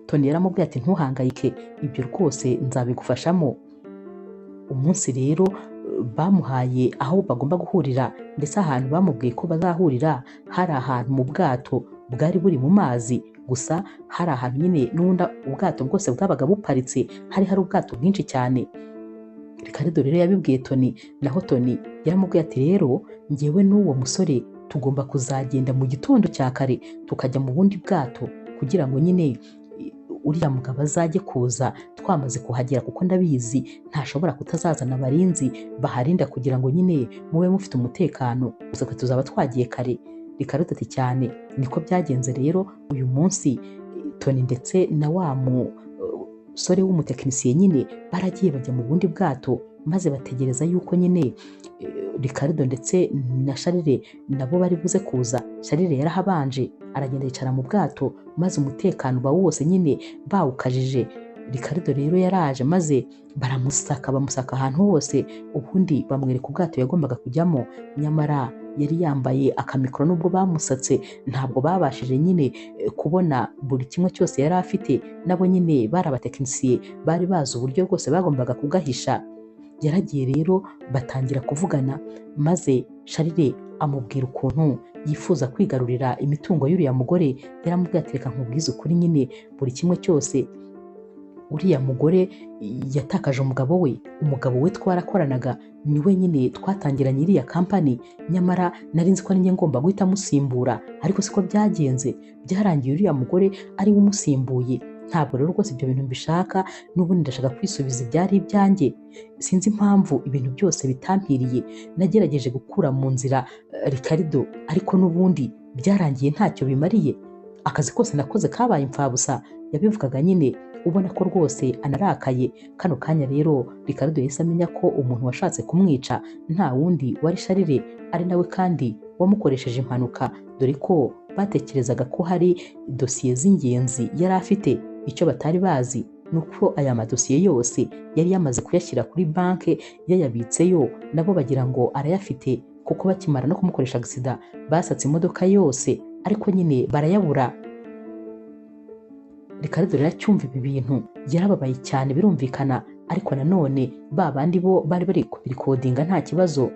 Tony yaramubwiye ati ntuhangayike, ibyo rwose nzabigufashamo. Umunsi rero bamuhaye aho bagomba guhurira, ndetse ahantu bamubwiye ko bazahurira hari ahantu mu bwato bwari buri mu mazi, gusa hari ahantu nyine n'ubundi ubwato bwose bwabaga buparitse, hari ubwato bwinshi cyane. Ricardo rero yabibwiye Tony, naho Tony yaramubwiye ati rero njyewe n'uwo musore tugomba kuzagenda mu gitondo cya kare tukajya mu bundi bwato kugira ngo nyine uriya mugabo azajye kuza twamaze kuhagera, kuko ndabizi ntashobora kutazazana abarinzi baharinda kugira ngo nyine mube mufite umutekano, gusa twe tuzaba twagiye kare. Ricardo ati cyane niko byagenze. Rero uyu munsi Tony ndetse na wa musore w'umutekinisiye nyine baragiye bajya mu bundi bwato, maze bategereza yuko nyine Ricardo ndetse na Charles nabo bari buze kuza. Charles yarahabanje aragenda yicara mu bwato, maze umutekano uba wose nyine bawukajije. Ricardo rero yaraje maze bamusaka ahantu hose, ubundi bamwereka ubwato yagombaga kujyamo, nyamara yari yambaye akamikoro. Nubwo bamusatse ntabwo babashije nyine kubona buri kimwe cyose yari afite, nabo nyine bari abatekinisiye bari bazi uburyo bwose bagombaga kugahisha. Yaragiye rero batangira kuvugana, maze Charles amubwira ukuntu yifuza kwigarurira imitungo y'uriya mugore. Yaramubwiye ati reka nkubwize ukuri nyine buri kimwe cyose, uriya mugore yatakaje umugabo we twarakoranaga, niwe nyine twatangiranye iriya kampani, nyamara nari nzi ko ari njye ngomba guhita musimbura, ariko siko byagenze. Byarangiye uriya mugore ari we umusimbuye. Ntabwo rero rwose ibyo bintu mbishaka, n'ubundi ndashaka kwisubiza ibyari ibyanjye. Sinzi impamvu ibintu byose bitampiriye. Nagerageje gukura mu nzira Ricardo, ariko n'ubundi byarangiye ntacyo bimariye. Akazi kose nakoze kabaye imfabusa. Yabivugaga nyine ubona ko rwose anarakaye. Kano kanya rero Ricardo yahise amenya ko umuntu washatse kumwica nta wundi wari Charles, ari nawe kandi wamukoresheje impanuka, dore ko batekerezaga ko hari dosiye z'ingenzi yari afite. Icyo batari bazi ni uko aya madosiye yose yari yamaze kuyashyira kuri banki yayabitseyo, nabo bagira ngo arayafite, kuko bakimara no kumukoresha agisida basatse imodoka yose, ariko nyine barayabura. Ricardo rero acyumva ibi bintu yarababaye cyane birumvikana, ariko nanone ba bandi bo bari bari kubirikodinga nta kibazo.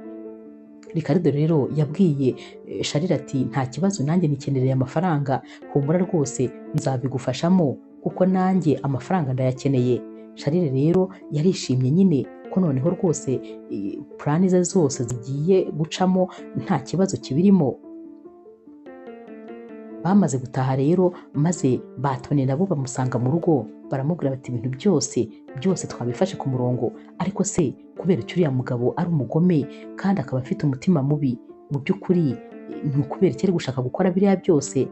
Ricardo rero yabwiye Charles ati nta kibazo, nanjye nikenereye amafaranga, humura rwose nzabigufashamo kuko nanjye amafaranga ndayakeneye. Charles rero yarishimye nyine ko noneho rwose plani ze zose zigiye gucamo nta kibazo kibirimo. Bamaze gutaha rero maze Tony nabo bamusanga mu rugo, baramubwira bati ibintu byose twabifashe ku murongo, ariko se kubera icyo uriya mugabo ari umugome kandi akaba afite umutima mubi, mu by'ukuri ni ukubera icyo ari gushaka gukora biriya byose.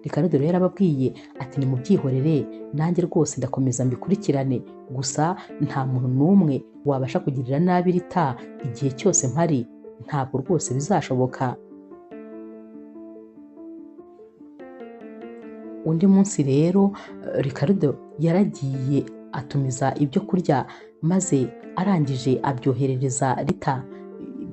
Ricardo rero yarababwiye ati nimubyihorere, nanjye rwose ndakomeza mbikurikirane, gusa nta muntu n'umwe wabasha kugirira nabi Rita igihe cyose mpari, ntabwo rwose bizashoboka. Undi munsi rero Ricardo yaragiye atumiza ibyo kurya, maze arangije abyoherereza Rita.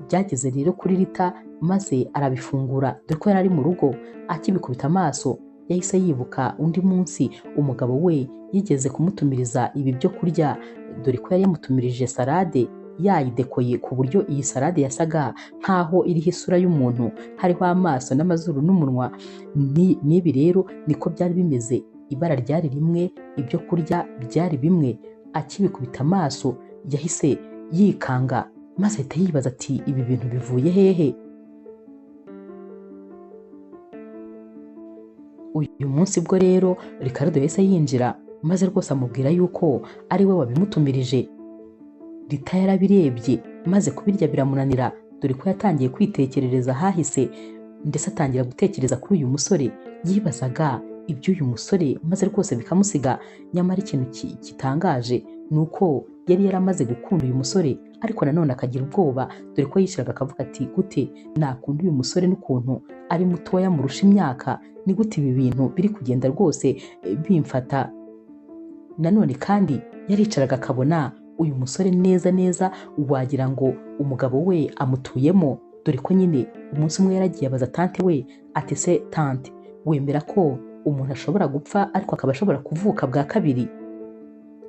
Byageze rero kuri Rita maze arabifungura, dore ko yari ari mu rugo. Akibikubita amaso yahise yibuka undi munsi umugabo we yigeze kumutumiriza ibi byo kurya, dore ko yari yamutumirije salade yayidekoye ku buryo iyi salade yasaga nkaho iriho isura y'umuntu, hariho amaso n'amazuru n'umunwa. N'ibi rero niko byari bimeze, ibara ryari rimwe, ibyo kurya byari bimwe. Akibikubita amaso yahise yikanga, maze ahita yibaza ati ibi bintu bivuye hehe? uyu munsi bwo rero Ricardo yahise yinjira maze rwose amubwira yuko ari we wabimutumirije. Rita yarabirebye maze kubirya biramunanira, dore ko yatangiye kwitekerereza ahahise ndetse atangira gutekereza kuri uyu musore. Yibazaga iby'uyu musore maze rwose bikamusiga. Nyamara ikintu gitangaje ni uko yari yaramaze gukunda uyu musore, ariko nanone akagira ubwoba, dore ko yishyiraga akavuga ati gute nakunda uyu musore n'ukuntu ari mutoya murusha imyaka, ni gute ibi bintu biri kugenda rwose bimfata. Nanone kandi yaricaraga akabona uyu musore neza neza wagira ngo umugabo we amutuyemo, dore ko nyine umunsi umwe yaragiye abaza tante we ati se tante, wemera ko umuntu ashobora gupfa ariko akaba ashobora kuvuka bwa kabiri?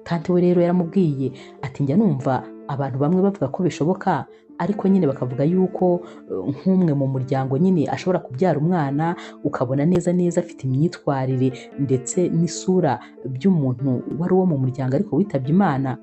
Tante we rero yaramubwiye ati njya numva abantu bamwe bavuga ko bishoboka, ariko nyine bakavuga yuko nk'umwe mu muryango nyine ashobora kubyara umwana ukabona neza neza afite imyitwarire ndetse n'isura by'umuntu wari uwo mu muryango ariko witabye Imana.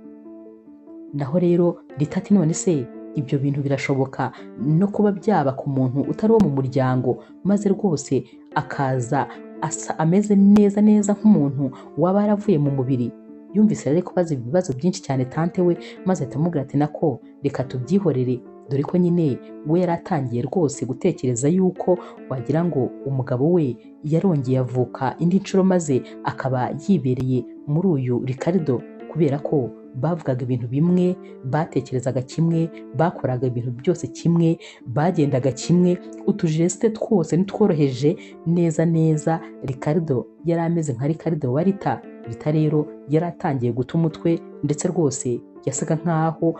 Naho rero Rita ati none se ibyo bintu birashoboka no kuba byaba ku muntu utari uwo mu muryango, maze rwose akaza asa ameze neza neza nk'umuntu waba yaravuye mu mubiri? Yumvise rero kubaza ibibazo byinshi cyane tante we, maze ahita amubwira ati nako reka tubyihorere, dore ko nyine we yari atangiye rwose gutekereza yuko wagira ngo umugabo we yarongeye avuka indi nshuro maze akaba yibereye muri uyu Ricardo, kubera ko bavugaga ibintu bimwe, batekerezaga kimwe, bakoraga ibintu byose kimwe, bagendaga kimwe, utujesite twose nitworoheje neza neza. Ricardo yari ameze nka Ricardo wa Rita. Rita rero yari atangiye guta umutwe ndetse rwose yasaga nkaho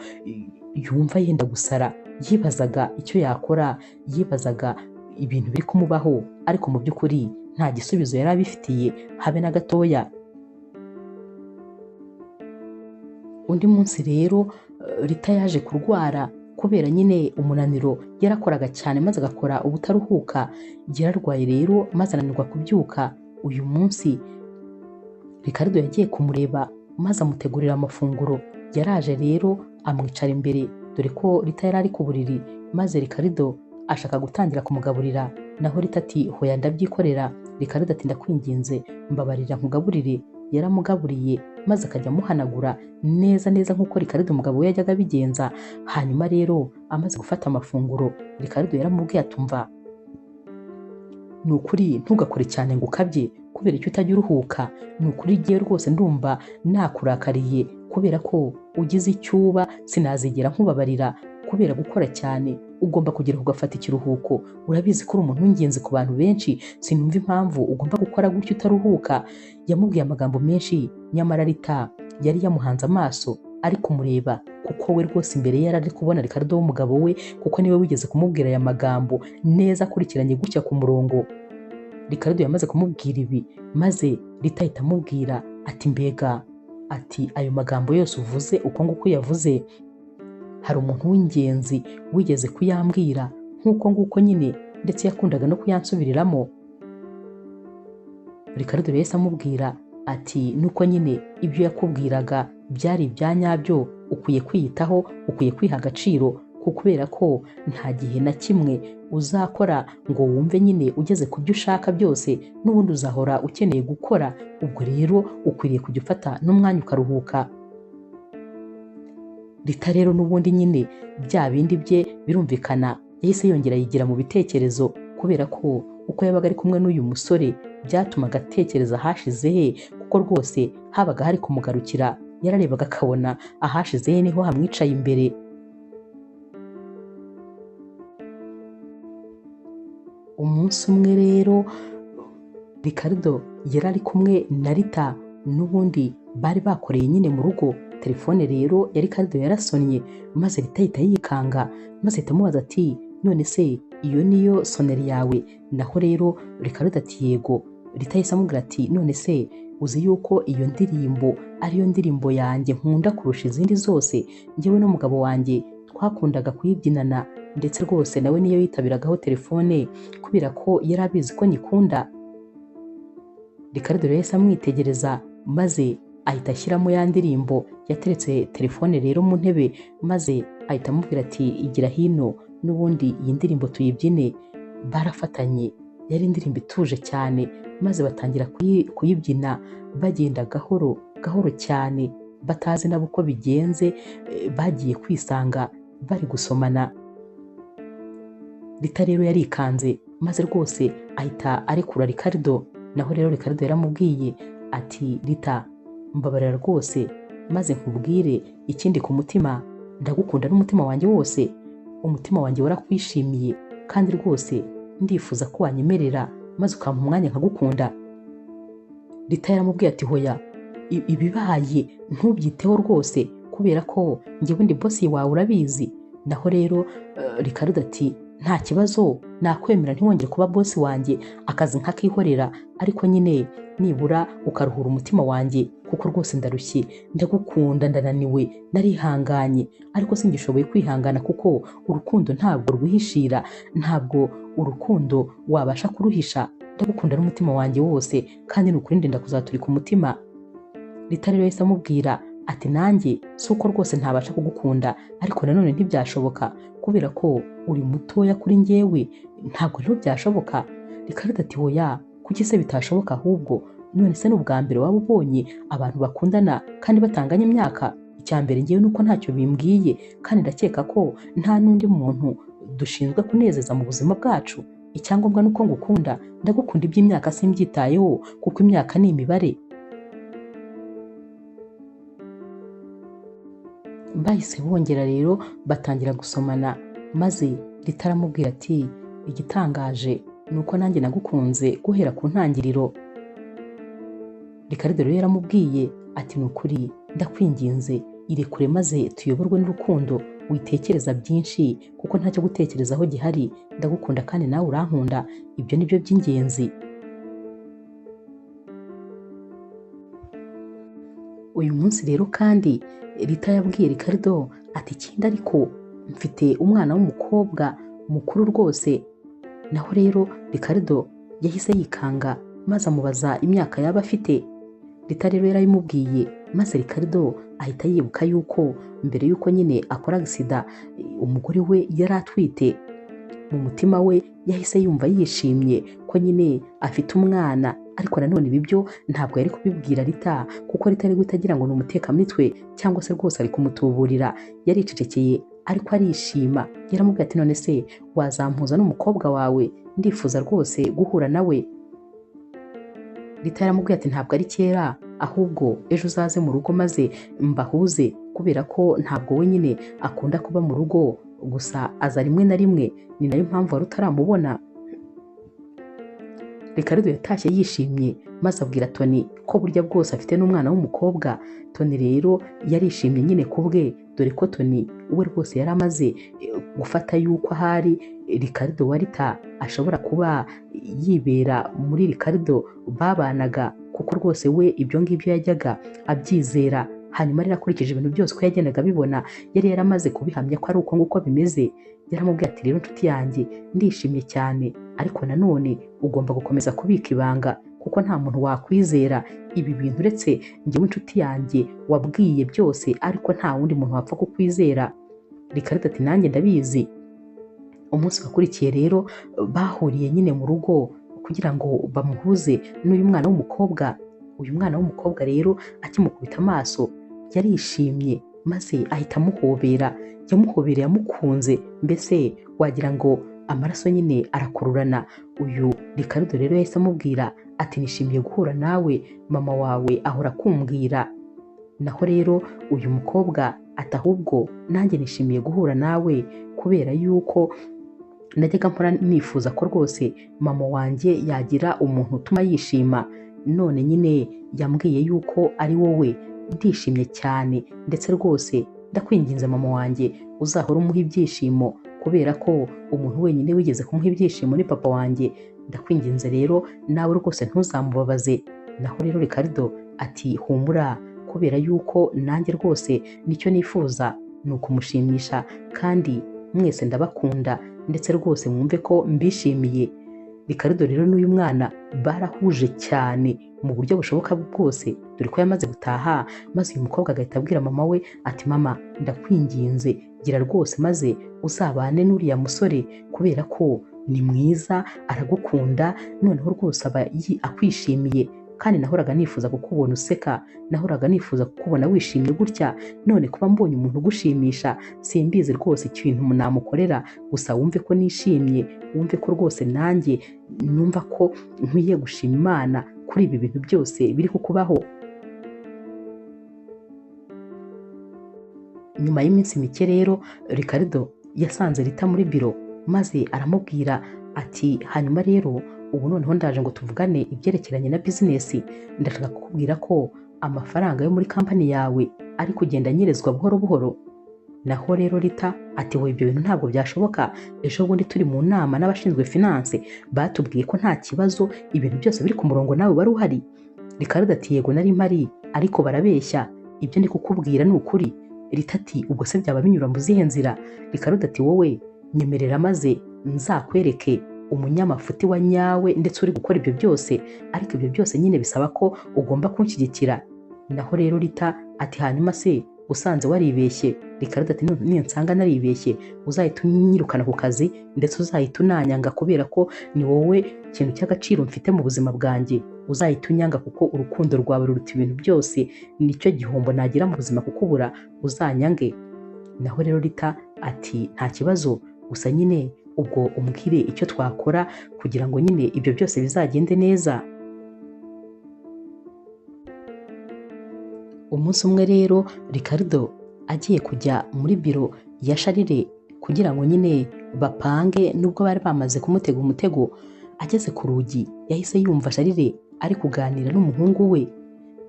yumva yenda gusara. Yibazaga icyo yakora, yibazaga ibintu biri kumubaho, ariko mu by'ukuri nta gisubizo yari abifitiye habe na gatoya. Undi munsi rero Rita yaje kurwara kubera nyine umunaniro, yarakoraga cyane maze agakora ubutaruhuka. Yararwaye rero maze ananirwa kubyuka. Uyu munsi Ricardo yagiye kumureba maze amutegurira amafunguro. Yaraje rero amwicara imbere, dore ko Rita yari ari ku buriri, maze Ricardo ashaka gutangira kumugaburira, naho Rita ati hoya ndabyikorera. Ricardo ati ndakwinginze mbabarira nkugaburire. Yaramugaburiye maze akajya amuhanagura neza neza nk'uko Ricardo umugabo we yajyaga abigenza. Hanyuma rero amaze gufata amafunguro, Ricardo yaramubwiye atumva, ni ukuri ntugakore cyane ngo ukabye kubera icyo utajya uruhuka. Ni ukuri igihe rwose ndumva nakurakariye kubera ko ugize icyuba, sinazigera nkubabarira kubera gukora cyane. Ugomba kugera ugafata ikiruhuko, urabizi ko uri umuntu w'ingenzi ku bantu benshi, sinumva impamvu ugomba gukora gutyo utaruhuka. Yamubwiye amagambo menshi, nyamara Rita yari yamuhanze amaso ari kumureba, kuko we rwose imbere yari ari kubona Ricardo w'umugabo we, kuko niwe wigeze kumubwira aya magambo neza akurikiranye gutya ku murongo. Ricardo yamaze kumubwira ibi, maze Rita ahita amubwira ati mbega, ati ayo magambo yose uvuze uko nguko yavuze, hari umuntu w'ingenzi wigeze kuyambwira nk'uko nguko nyine, ndetse yakundaga no kuyansubiriramo. Ricardo yahise amubwira ati nuko nyine ibyo yakubwiraga byari ibya nyabyo, ukwiye kwiyitaho, ukwiye kwiha agaciro, kubera ko nta gihe na kimwe uzakora ngo wumve nyine ugeze ku byo ushaka byose, n'ubundi uzahora ukeneye gukora. Ubwo rero ukwiriye kujya ufata n'umwanya ukaruhuka. Rita rero n'ubundi nyine bya bindi bye birumvikana, yahise yongera yigira mu bitekerezo, kubera ko uko yabaga ari kumwe n'uyu musore byatumaga atekereza ahashize he, kuko rwose habaga hari kumugarukira. Yararebaga akabona ahashize he niho hamwicaye imbere. Umunsi umwe rero Ricardo yari ari kumwe na Rita, n'ubundi bari bakoreye nyine mu rugo. Telefone rero ya Ricardo yarasonnye, maze Rita ahita yikanga, maze ahita amubaza ati none se iyo niyo soneri yawe? Naho rero Ricardo ati yego. Rita yahise amubwira ati none se uzi yuko iyo ndirimbo ariyo ndirimbo yanjye nkunda kurusha izindi zose? Njyewe n'umugabo wanjye twakundaga kuyibyinana, ndetse rwose nawe niyo yitabiragaho telefone kubera ko yari abizi ko nyikunda. Ricardo rero yahise amwitegereza, maze ahita ashyiramo ya ndirimbo. Yateretse telefone rero mu ntebe, maze ahita amubwira ati igira hino, n'ubundi iyi ndirimbo tuyibyine. Barafatanye yari indirimbo ituje cyane, maze batangira kuyibyina bagenda gahoro gahoro cyane, batazi nabo uko bigenze. Bagiye kwisanga bari gusomana. Rita rero yarikanze maze rwose ahita arekura Ricardo. Naho rero Ricardo yaramubwiye ati Rita, mbabarira rwose maze nkubwire ikindi ku mutima, ndagukunda n'umutima wanjye wose, umutima wanjye warakwishimiye kandi rwose ndifuza ko wanyemerera maze ukampa umwanya nkagukunda. Rita yaramubwiye ati hoya, ibibaye ntubyiteho rwose kubera ko njyewe ndi bosi wawe urabizi. Naho rero Ricardo ati nta kibazo, nakwemera ntiwongere kuba bosi wanjye, akazi nkakihorera, ariko nyine nibura ukaruhura umutima wanjye kuko rwose ndarushye, ndagukunda, ndananiwe, narihanganye ariko singishoboye kwihangana kuko urukundo ntabwo rwihishira, ntabwo urukundo wabasha kuruhisha. Ndagukunda n'umutima wanjye wose kandi ni ukuri ndenda kuzaturika umutima. Rita rero yahise amubwira ati nanjye si uko rwose ntabasha kugukunda, ariko nanone ntibyashoboka kubera ko uri mutoya kuri njyewe, ntabwo rero byashoboka. Ricardo ati hoya, kuki se bitashoboka? Ahubwo none se n'ubwa mbere waba ubonye abantu bakundana kandi batanganya imyaka? Icya mbere njyewe nuko ntacyo bimbwiye, kandi ndakeka ko nta n'undi muntu dushinzwe kunezeza mu buzima bwacu. Icyangombwa nuko ngukunda, ndagukunda, iby'imyaka simbyitayeho kuko imyaka ni imibare. Bahise bongera rero batangira gusomana, maze Rita aramubwira ati igitangaje ni uko nanjye nagukunze guhera ku ntangiriro. Ricardo rero yaramubwiye ati ni ukuri ndakwinginze irekure maze tuyoborwe n'urukundo, witekereza byinshi kuko ntacyo gutekerezaho gihari, ndagukunda kandi nawe urankunda, ibyo nibyo by'ingenzi. Uyu munsi rero kandi Rita yabwiye Ricardo ati ikindi ariko mfite umwana w'umukobwa mukuru rwose. Naho rero Ricardo yahise yikanga maze amubaza imyaka yaba afite. Rita rero yarabimubwiye maze Ricardo ahita yibuka yuko mbere yuko nyine akora agisida umugore we yari atwite. Mu mutima we yahise yumva yishimye ko nyine afite umwana, ariko nanone ibi byo ntabwo yari kubibwira Rita kuko Rita ari guhita agira ngo ni umutekamitwe cyangwa se rwose ari kumutuburira. Yaricecekeye ariko arishima. Yaramubwiye ati none se wazampuza n'umukobwa wawe, ndifuza rwose guhura nawe. Rita yaramubwiye ati ntabwo ari kera, ahubwo ejo uzaze mu rugo maze mbahuze, kubera ko ntabwo we nyine akunda kuba mu rugo, gusa aza rimwe na rimwe, ni nayo mpamvu wari utaramubona. Ricardo yatashye yishimye maze abwira Tony ko burya bwose afite n'umwana w'umukobwa. Tony rero yarishimye nyine ku bwe, dore ko Tony we rwose yari amaze gufata yuko ahari Ricardo wa Rita ashobora kuba yibera muri Ricardo babanaga, kuko rwose we ibyo ngibyo yajyaga abyizera. Hanyuma rero akurikije ibintu byose uko yagendaga abibona, yari yaramaze kubihamya ko ari uko nguko bimeze. Yaramubwiye ati rero nshuti yanjye ndishimye cyane, ariko nanone ugomba gukomeza kubika ibanga kuko nta muntu wakwizera ibi bintu uretse njyewe inshuti yanjye wabwiye byose, ariko nta wundi muntu wapfa kukwizera. Ricardo ati nanjye ndabizi. Umunsi wakurikiye rero bahuriye nyine mu rugo kugira ngo bamuhuze n'uyu mwana w'umukobwa. Uyu mwana w'umukobwa rero akimukubita amaso yarishimye maze ahita amuhobera. Yamuhobereye amukunze, mbese wagira ngo amaraso nyine arakururana. Uyu Ricardo rero yahise amubwira ati nishimiye guhura nawe, mama wawe ahora kumbwira. Naho rero uyu mukobwa ati ahubwo nanjye nishimiye guhura nawe kubera yuko najyaga mpora nifuza ko rwose mama wanjye yagira umuntu utuma yishima, none nyine yambwiye yuko ari wowe. Ndishimye cyane ndetse rwose ndakwinginze mama wanjye uzahora umuha ibyishimo, kubera ko umuntu wenyine wigeze kumuha ibyishimo ni papa wanjye. Ndakwinginze rero nawe rwose ntuzamubabaze. Naho rero Ricardo ati humura, kubera yuko nanjye rwose nicyo nifuza ni ukumushimisha, kandi mwese ndabakunda ndetse rwose mwumve ko mbishimiye. Ricardo rero n'uyu mwana barahuje cyane mu buryo bushoboka bwose, dore ko yamaze gutaha maze uyu mukobwa agahita abwira mama we ati mama ndakwinginze gira rwose maze uzabane n'uriya musore, kubera ko ni mwiza, aragukunda, noneho rwose aba akwishimiye, kandi nahoraga nifuza kukubona useka, nahoraga nifuza kukubona wishimye gutya, none kuba mbonye umuntu ugushimisha simbizi rwose ikintu namukorera, gusa wumve ko nishimye, wumve ko rwose nanjye numva ko nkwiye gushima Imana kuri ibi bintu byose biri kukubaho. Nyuma y'iminsi mike rero Ricardo yasanze Rita muri biro, maze aramubwira ati hanyuma rero ubu noneho ndaje ngo tuvugane ibyerekeranye na bizinesi, ndashaka kukubwira ko amafaranga yo muri kampani yawe ari kugenda anyerezwa buhoro buhoro. Naho rero Rita ati wowe ibyo bintu ntabwo byashoboka, ejo bundi turi mu nama n'abashinzwe finance batubwiye ko nta kibazo, ibintu byose biri ku murongo nawe wari uhari. Ricardo ati yego nari mpari, ariko barabeshya, ibyo ndi kukubwira ni ukuri. Rita ati ubwo se byaba binyura mu zihe nzira? Ricardo ati wowe nyemerera maze nzakwereke umunyamafuti wa nyawe ndetse uri gukora ibyo byose, ariko ibyo byose nyine bisaba ko ugomba kunshyigikira. Naho rero Rita ati hanyuma se usanze waribeshye? Ricardo ati ninsanga naribeshye uzahita unyirukana ku kazi ndetse uzahita unanyanga, kubera ko ni wowe kintu cy'agaciro mfite mu buzima bwanjye, uzahita unyanga kuko urukundo rwawe ruruta ibintu byose, nicyo gihombo nagira mu buzima kukubura, uzanyange. Naho rero Rita ati nta kibazo, gusa nyine ubwo umbwire icyo twakora kugira ngo nyine ibyo byose bizagende neza. Umunsi umwe rero Ricardo agiye kujya muri biro ya Charles kugira ngo nyine bapange, nubwo bari bamaze kumutega umutego, ageze ku rugi yahise yumva Charles ari kuganira n'umuhungu we.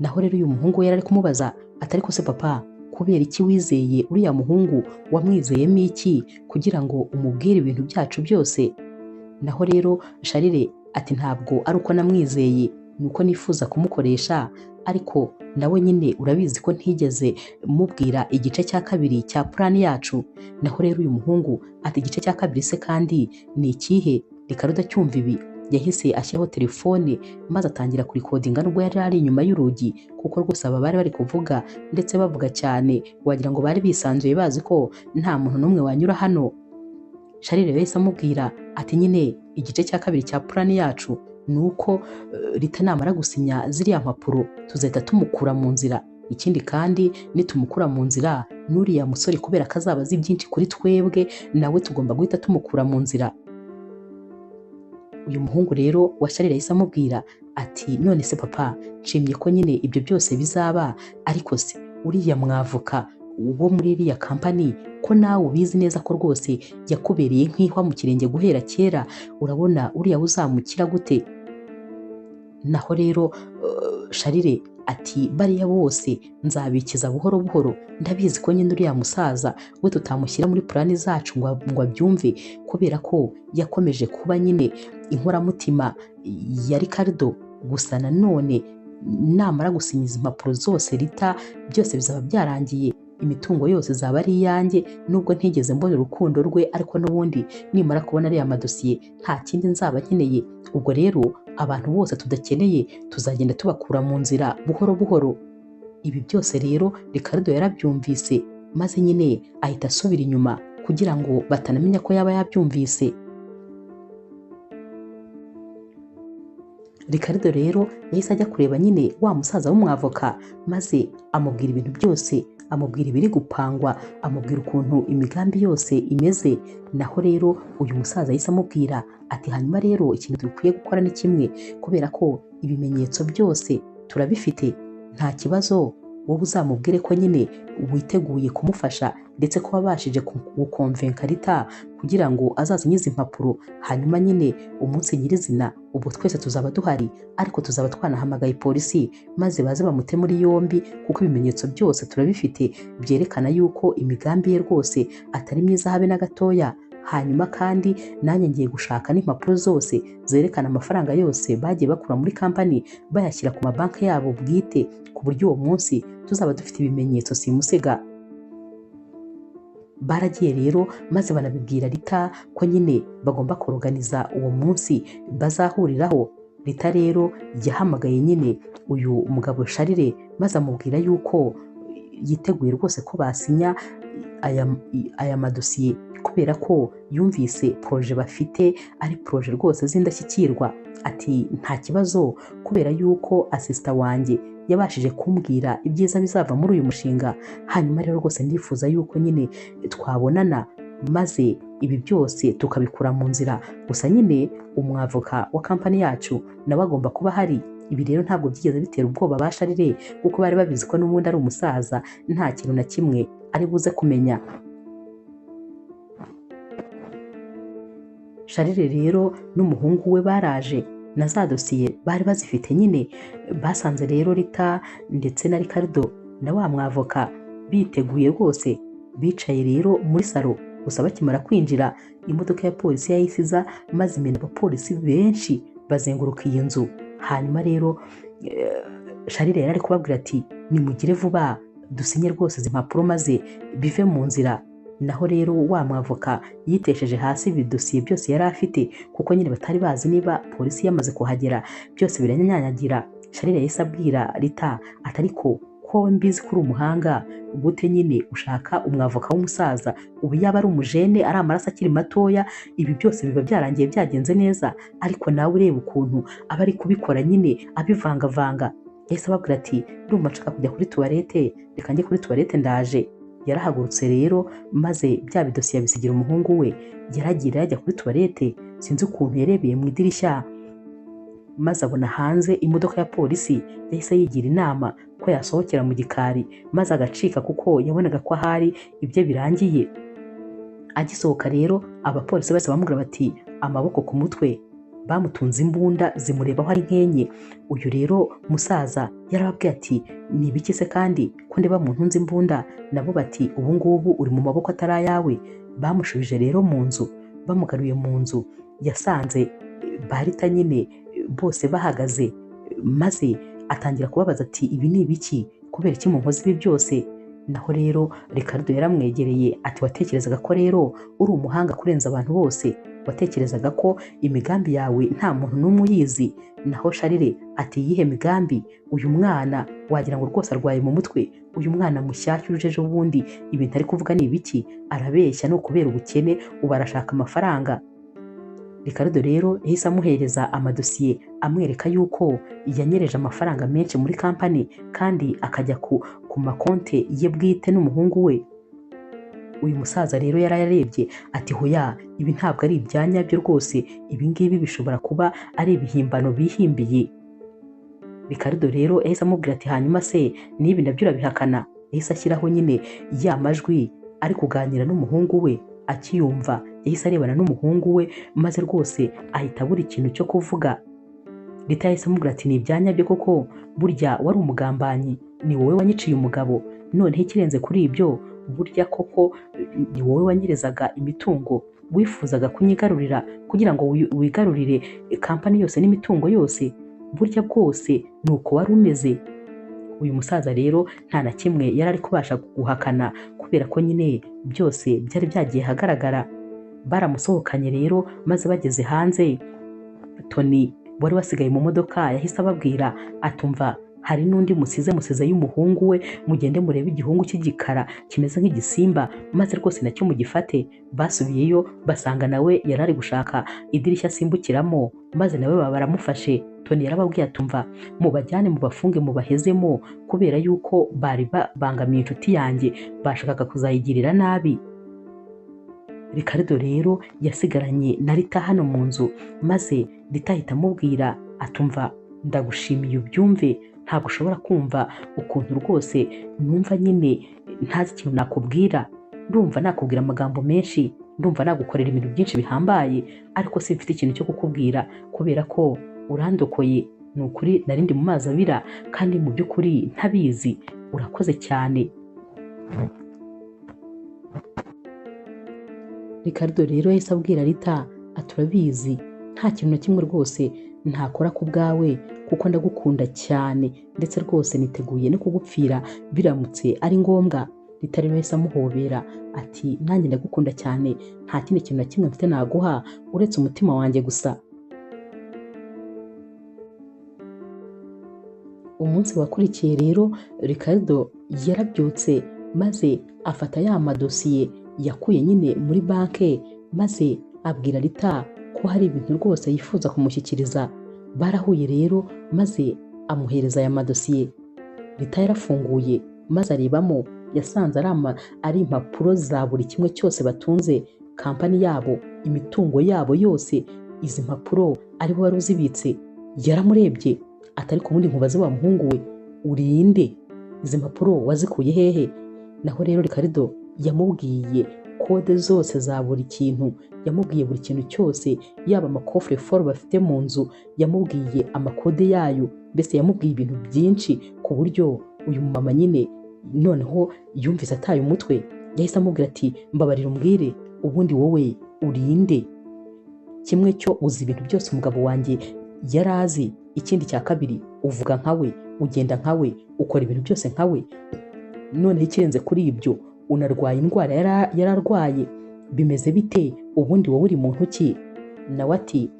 Naho rero uyu muhungu we yari ari kumubaza ati ariko se papa, kubera iki wizeye uriya muhungu? Wamwizeyemo iki kugira ngo umubwire ibintu byacu byose? Naho rero Charles ati ntabwo ari uko namwizeye, ni uko nifuza kumukoresha, ariko nawe nyine urabizi ko ntigeze mubwira igice cya kabiri cya purani yacu. Naho rero uyu muhungu ati igice cya kabiri se kandi ni ikihe? Ricardo acyumva ibi yahise ashyiraho telefone maze atangira kurikodinga, nubwo yari ari inyuma y'urugi, kuko rwose aba bari bari kuvuga ndetse bavuga cyane, wagira ngo bari bisanzuye bazi ko nta muntu n'umwe wanyura hano. Charles yahise amubwira ati nyine igice cya kabiri cya purani yacu ni uko Rita namara gusinya ziriya mpapuro tuzahita tumukura mu nzira, ikindi kandi nitumukura mu nzira n'uriya musore kubera ko azaba azi byinshi kuri twebwe, nawe tugomba guhita tumukura mu nzira. Uyu muhungu rero wa Charles yahise amubwira ati none se papa, nshimye ko nyine ibyo byose bizaba, ariko se uriya mwavoka wo muri iriya kampani ko nawe ubizi neza ko rwose yakubereye nk'ihwa mu kirenge guhera kera, urabona uriya uzamukira gute? Naho rero Charles ati bariya bose nzabikiza buhoro buhoro, ndabizi ko nyine uriya musaza we tutamushyira muri purani zacu ngo abyumve, kubera ko yakomeje kuba nyine inkoramutima ya Ricardo. Gusa nanone namara gusinyiza impapuro zose Rita byose bizaba byarangiye, imitungo yose zaba ari iyanjye, nubwo ntigeze mbona urukundo rwe, ariko n'ubundi nimara kubona ariya madosiye nta kindi nzaba nkeneye. Ubwo rero abantu bose tudakeneye tuzagenda tubakura mu nzira buhoro buhoro. Ibi byose rero Ricardo yarabyumvise, maze nyine ahita asubira inyuma kugira ngo batanamenya ko yaba yabyumvise. Ricardo rero yahise ajya kureba nyine wa musaza w'umwavoka, maze amubwira ibintu byose, amubwira ibiri gupangwa, amubwira ukuntu imigambi yose imeze. Naho rero uyu musaza yahise amubwira ati hanyuma rero ikintu dukwiye gukora ni kimwe, kubera ko ibimenyetso byose turabifite, nta kibazo, wowe uzamubwire ko nyine witeguye kumufasha ndetse ko wabashije gukonvenka Rita kugira ngo azazinyize impapuro, hanyuma nyine umunsi nyirizina ubwo twese tuzaba duhari, ariko tuzaba twanahamagaye polisi maze baze bamute muri yombi, kuko ibimenyetso byose turabifite byerekana yuko imigambi ye rwose atari myiza habe na gatoya. Hanyuma kandi nanjye ngiye gushaka n'impapuro zose zerekana amafaranga yose bagiye bakura muri kampani bayashyira ku mabanki yabo bwite, ku buryo uwo munsi tuzaba dufite ibimenyetso simusiga. Baragiye rero maze banabibwira Rita ko nyine bagomba kuroganiza uwo munsi bazahuriraho. Rita rero yahamagaye nyine uyu mugabo Charles maze amubwira yuko yiteguye rwose ko basinya aya madosiye kubera ko yumvise poroje bafite ari poroje rwose z'indashyikirwa. Ati nta kibazo kubera yuko asisita wanjye yabashije kumbwira ibyiza bizava muri uyu mushinga, hanyuma rero rwose ndifuza yuko nyine twabonana maze ibi byose tukabikura mu nzira. Gusa nyine umwavoka wa kampani yacu nawe agomba kuba ahari. Ibi rero ntabwo byigeze bitera ubwoba ba Charles kuko bari babizi ko n'ubundi ari umusaza nta kintu na kimwe ari buze kumenya. Charles rero n'umuhungu we baraje na za dosiye bari bazifite nyine. Basanze rero Rita ndetse na Ricardo na wa mwavoka biteguye rwose, bicaye rero muri salo. Gusa bakimara kwinjira imodoka ya polisi yahise iza maze imena abapolisi benshi bazenguruka iyi nzu. Hanyuma rero Charles yari ari kubabwira ati nimugire vuba dusinye rwose izi mpapuro maze bive mu nzira. Naho rero wa mwavoka yitesheje hasi ibi dosiye byose yari afite kuko nyine batari bazi niba polisi yamaze kuhagera, byose biranyanyagira. Charles yahise abwira Rita ati ariko ko mbizi kuri umuhanga gute nyine ushaka umwavoka w'umusaza, ubu yaba ari umujene ari amaraso akiri matoya ibi byose biba byarangiye byagenze neza, ariko nawe ureba ukuntu aba ari kubikora nyine abivangavanga. Yahise ababwira ati ndumva nshaka kujya kuri tuwarete, reka njye kuri tuwarete ndaje. Yarahagurutse rero maze bya bidosiye yabisigira umuhungu we. Yaragira yajya kuri tuwarete, sinzi ukuntu yarebeye mu idirishya maze abona hanze imodoka ya polisi. Yahise yigira inama ko yasohokera mu gikari maze agacika kuko yabonaga ko ahari ibyo birangiye. Agisohoka rero abapolisi bose bamubwira bati amaboko ku mutwe, bamutunze imbunda zimurebaho ari nkenye. Uyu rero musaza yarababwiye ati ni ibiki se kandi ko ndeba mu ntunze imbunda? Nabo bati ubu ngubu uri mu maboko atari ayawe. Bamushubije rero mu nzu. Bamugaruye mu nzu yasanze Barita nyine bose bahagaze, maze atangira kubabaza ati ibi ni ibiki, kubera iki munkoze ibi byose? Naho rero Ricardo yaramwegereye ati watekerezaga ko rero uri umuhanga kurenza abantu bose, watekerezaga ko imigambi yawe nta muntu n'umwe uyizi. Naho Charles ati yihe migambi? Uyu mwana wagira ngo rwose arwaye mu mutwe, uyu mwana mushyashya urujeje ubundi ibintu ari kuvuga ni ibiki? Arabeshya, ni ukubera ubukene, ubu arashaka amafaranga. Ricardo rero yahise amuhereza amadosiye amwereka yuko yanyereje amafaranga menshi muri kampani kandi akajya ku makonte ye bwite n'umuhungu we. Uyu musaza rero yarayarebye ati hoya, ibi ntabwo ari ibyanyabyo rwose, ibi ngibi bishobora kuba ari ibihimbano bihimbiye. Ricardo rero yahise amubwira ati hanyuma se n'ibi nabyo urabihakana? Yahise ashyiraho nyine ya majwi ari kuganira n'umuhungu we. Akiyumva yahise arebana n'umuhungu we maze rwose ahita abura ikintu cyo kuvuga. Rita yahise amubwira ati ni ibyanyabyo koko, burya wari umugambanyi, ni wowe wanyiciye umugabo, noneho ikirenze kuri ibyo burya koko ni wowe wanyerezaga imitungo, wifuzaga kunyigarurira kugira ngo wigarurire kampani yose n'imitungo yose, burya bwose ni uko wari umeze. Uyu musaza rero nta na kimwe yari ari kubasha guhakana kubera ko nyine byose byari byagiye hagaragara. Baramusohokanye rero maze bageze hanze, Tony wari wasigaye mu modoka yahise ababwira atumva hari n'undi musize y'umuhungu we, mugende murebe igihungu cy'igikara kimeze nk'igisimba maze rwose nacyo mugifate. Basubiyeyo basanga nawe yari ari gushaka idirishya asimbukiramo maze nawe baba baramufashe. Tony yarababwiye atumva mubajyane mubafunge mubahezemo kubera yuko bari bangamiye inshuti yanjye, bashakaga kuzayigirira nabi. Ricardo rero yasigaranye na Rita hano mu nzu maze Rita ahita amubwira atumva ndagushimiye ubyumve, ntabwo ushobora kumva ukuntu rwose numva nyine ntazi ikintu nakubwira, ndumva nakubwira amagambo menshi, ndumva nagukorera ibintu byinshi bihambaye, ariko simfite ikintu cyo kukubwira kubera ko urandokoye. Ni ukuri narindi mu mazi abira kandi mu by'ukuri ntabizi, urakoze cyane. Ricardo rero yahise abwira Rita aturabizi, nta kintu na kimwe rwose ntakora ku bwawe kuko ndagukunda cyane, ndetse rwose niteguye no kugupfira biramutse ari ngombwa. Rita rero yahise amuhobera ati nanjye ndagukunda cyane, nta kindi kintu na kimwe mfite naguha uretse umutima wanjye gusa. Umunsi wakurikiye rero Ricardo yarabyutse maze afata ya madosiye yakuye nyine muri banki maze abwira Rita ko hari ibintu rwose yifuza kumushyikiriza. Barahuye rero maze amuhereza aya madosiye. Rita yarafunguye maze arebamo, yasanze ari impapuro za buri kimwe cyose batunze, kampani yabo, imitungo yabo yose. Izi mpapuro ari we wari uzibitse. Yaramurebye ati ariko ubundi nkubaze wa muhungu we, uri nde? Izi mpapuro wazikuye hehe? Naho rero Ricardo yamubwiye kode zose za buri kintu, yamubwiye buri kintu cyose, yaba amakofre foro bafite mu nzu, yamubwiye amakode yayo, mbese yamubwiye ibintu byinshi ku buryo uyu mama nyine noneho yumvise ataye umutwe. Yahise amubwira ati mbabarira umbwire ubundi wowe uri nde? Kimwe cyo uzi ibintu byose umugabo wanjye yari azi, ikindi cya kabiri uvuga nkawe, ugenda nkawe, ukora ibintu byose nkawe, noneho ikirenze kuri ibyo unarwaye indwara yararwaye. Bimeze bite? Ubundi wowe uri muntu ki? Nawe ati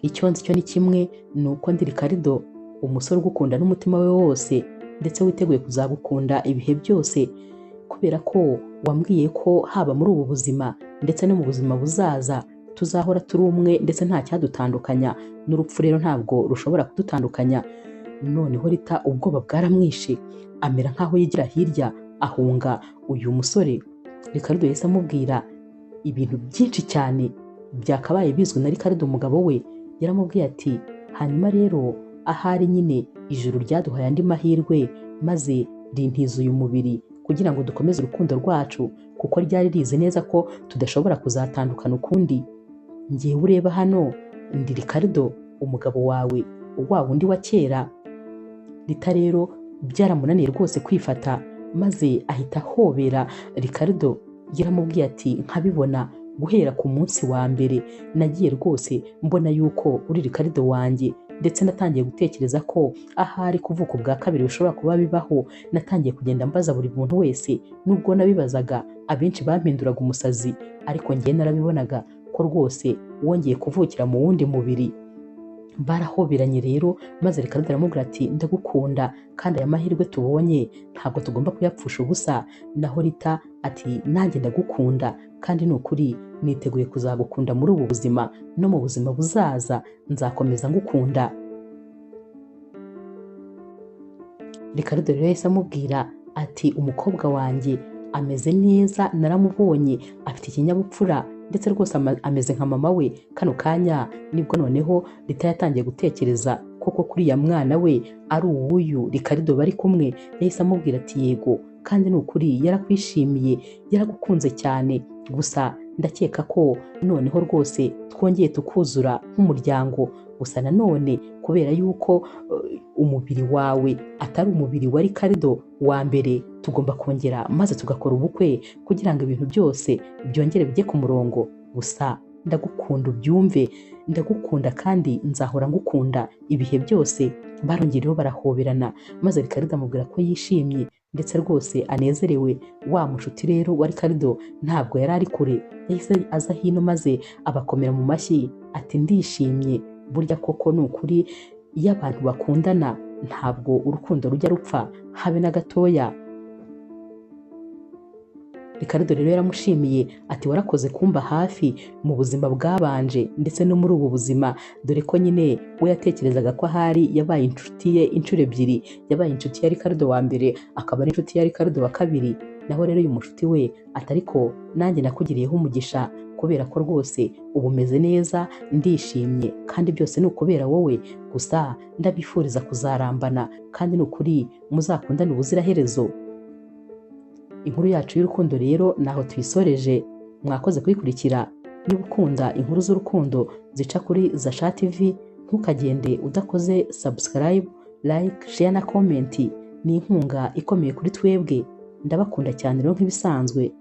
icyo nzi cyo ni kimwe, ni uko ndi Ricardo, umusore ugukunda n'umutima we wose, ndetse witeguye kuzagukunda ibihe byose, kubera ko wambwiye ko haba muri ubu buzima ndetse no mu buzima buzaza tuzahora turi umwe, ndetse nta cyadutandukanya, n'urupfu rero ntabwo rushobora kudutandukanya. Noneho Rita ubwoba bwaramwishe, amera nk'aho yigira hirya ahunga uyu musore. Ricardo yahise amubwira ibintu byinshi cyane byakabaye bizwi na Ricardo umugabo we. Yaramubwiye ati hanyuma rero ahari nyine ijuru ryaduhaye andi mahirwe maze rintiza uyu mubiri kugira ngo dukomeze urukundo rwacu, kuko ryari rizi neza ko tudashobora kuzatandukana ukundi. Ngewe ureba hano ndi Ricardo, umugabo wawe, wa wundi wa kera. Rita rero byaramunaniye rwose kwifata, maze ahita ahobera Ricardo. Yaramubwiye ati nkabibona guhera ku munsi wa mbere nagiye rwose mbona yuko uri Ricardo wanjye, ndetse natangiye gutekereza ko ahari kuvuka ubwa kabiri bishobora kuba bibaho. Natangiye kugenda mbaza buri muntu wese, nubwo nabibazaga abenshi bampinduraga umusazi, ariko njye narabibonaga ko rwose wongeye kuvukira mu wundi mubiri. Barahoberanye rero maze Ricardo aramubwira ati ndagukunda, kandi aya mahirwe tubonye ntabwo tugomba kuyapfusha ubusa. Naho Rita ati nanjye ndagukunda, kandi ni ukuri niteguye kuzagukunda muri ubu buzima no mu buzima buzaza, nzakomeza ngukunda. Ricardo rero yahise amubwira ati umukobwa wanjye ameze neza, naramubonye afite ikinyabupfura, ndetse rwose ameze nka mama we. Kano kanya nibwo noneho Rita yatangiye gutekereza koko kuriya mwana we ari uwuyu Ricardo bari kumwe. Yahise amubwira ati yego, kandi ni ukuri yarakwishimiye, yaragukunze cyane, gusa ndakeka ko noneho rwose twongeye tukuzura nk'umuryango. Gusa nanone kubera yuko umubiri wawe atari umubiri wa Ricardo wa mbere, tugomba kongera maze tugakora ubukwe kugira ngo ibintu byose byongere bijye ku murongo. Gusa ndagukunda ubyumve, ndagukunda kandi nzahora ngukunda ibihe byose. Barongereho barahoberana maze Ricardo amubwira ko yishimye ndetse rwose anezerewe. Wa mushuti rero wa Ricardo ntabwo yari ari kure, yahise aza hino maze abakomera mu mashyi ati ndishimye. Burya koko ni ukuri iyo abantu bakundana ntabwo urukundo rujya rupfa habe na gatoya. Ricardo rero yaramushimiye ati warakoze kumba hafi mu buzima bwabanje ndetse no muri ubu buzima, dore ko nyine we yatekerezaga ko ahari yabaye inshuti ye inshuro ebyiri, yabaye inshuti ya Ricardo wa mbere akaba ari inshuti ya Ricardo wa kabiri. Naho rero uyu mushuti we atariko nanjye nakugiriyeho umugisha, kubera ko rwose ubu meze neza, ndishimye, kandi byose ni ukubera wowe. Gusa ndabifuriza kuzarambana, kandi ni ukuri muzakundane ubuziraherezo. Inkuru yacu y'urukundo rero naho tuyisoreje. Mwakoze kuyikurikira. Niba ukunda inkuru z'urukundo zica kuri Zasha TV, ntukagende udakoze subscribe, like, share na comment. Ni inkunga ikomeye kuri twebwe. Ndabakunda cyane rero nk'ibisanzwe.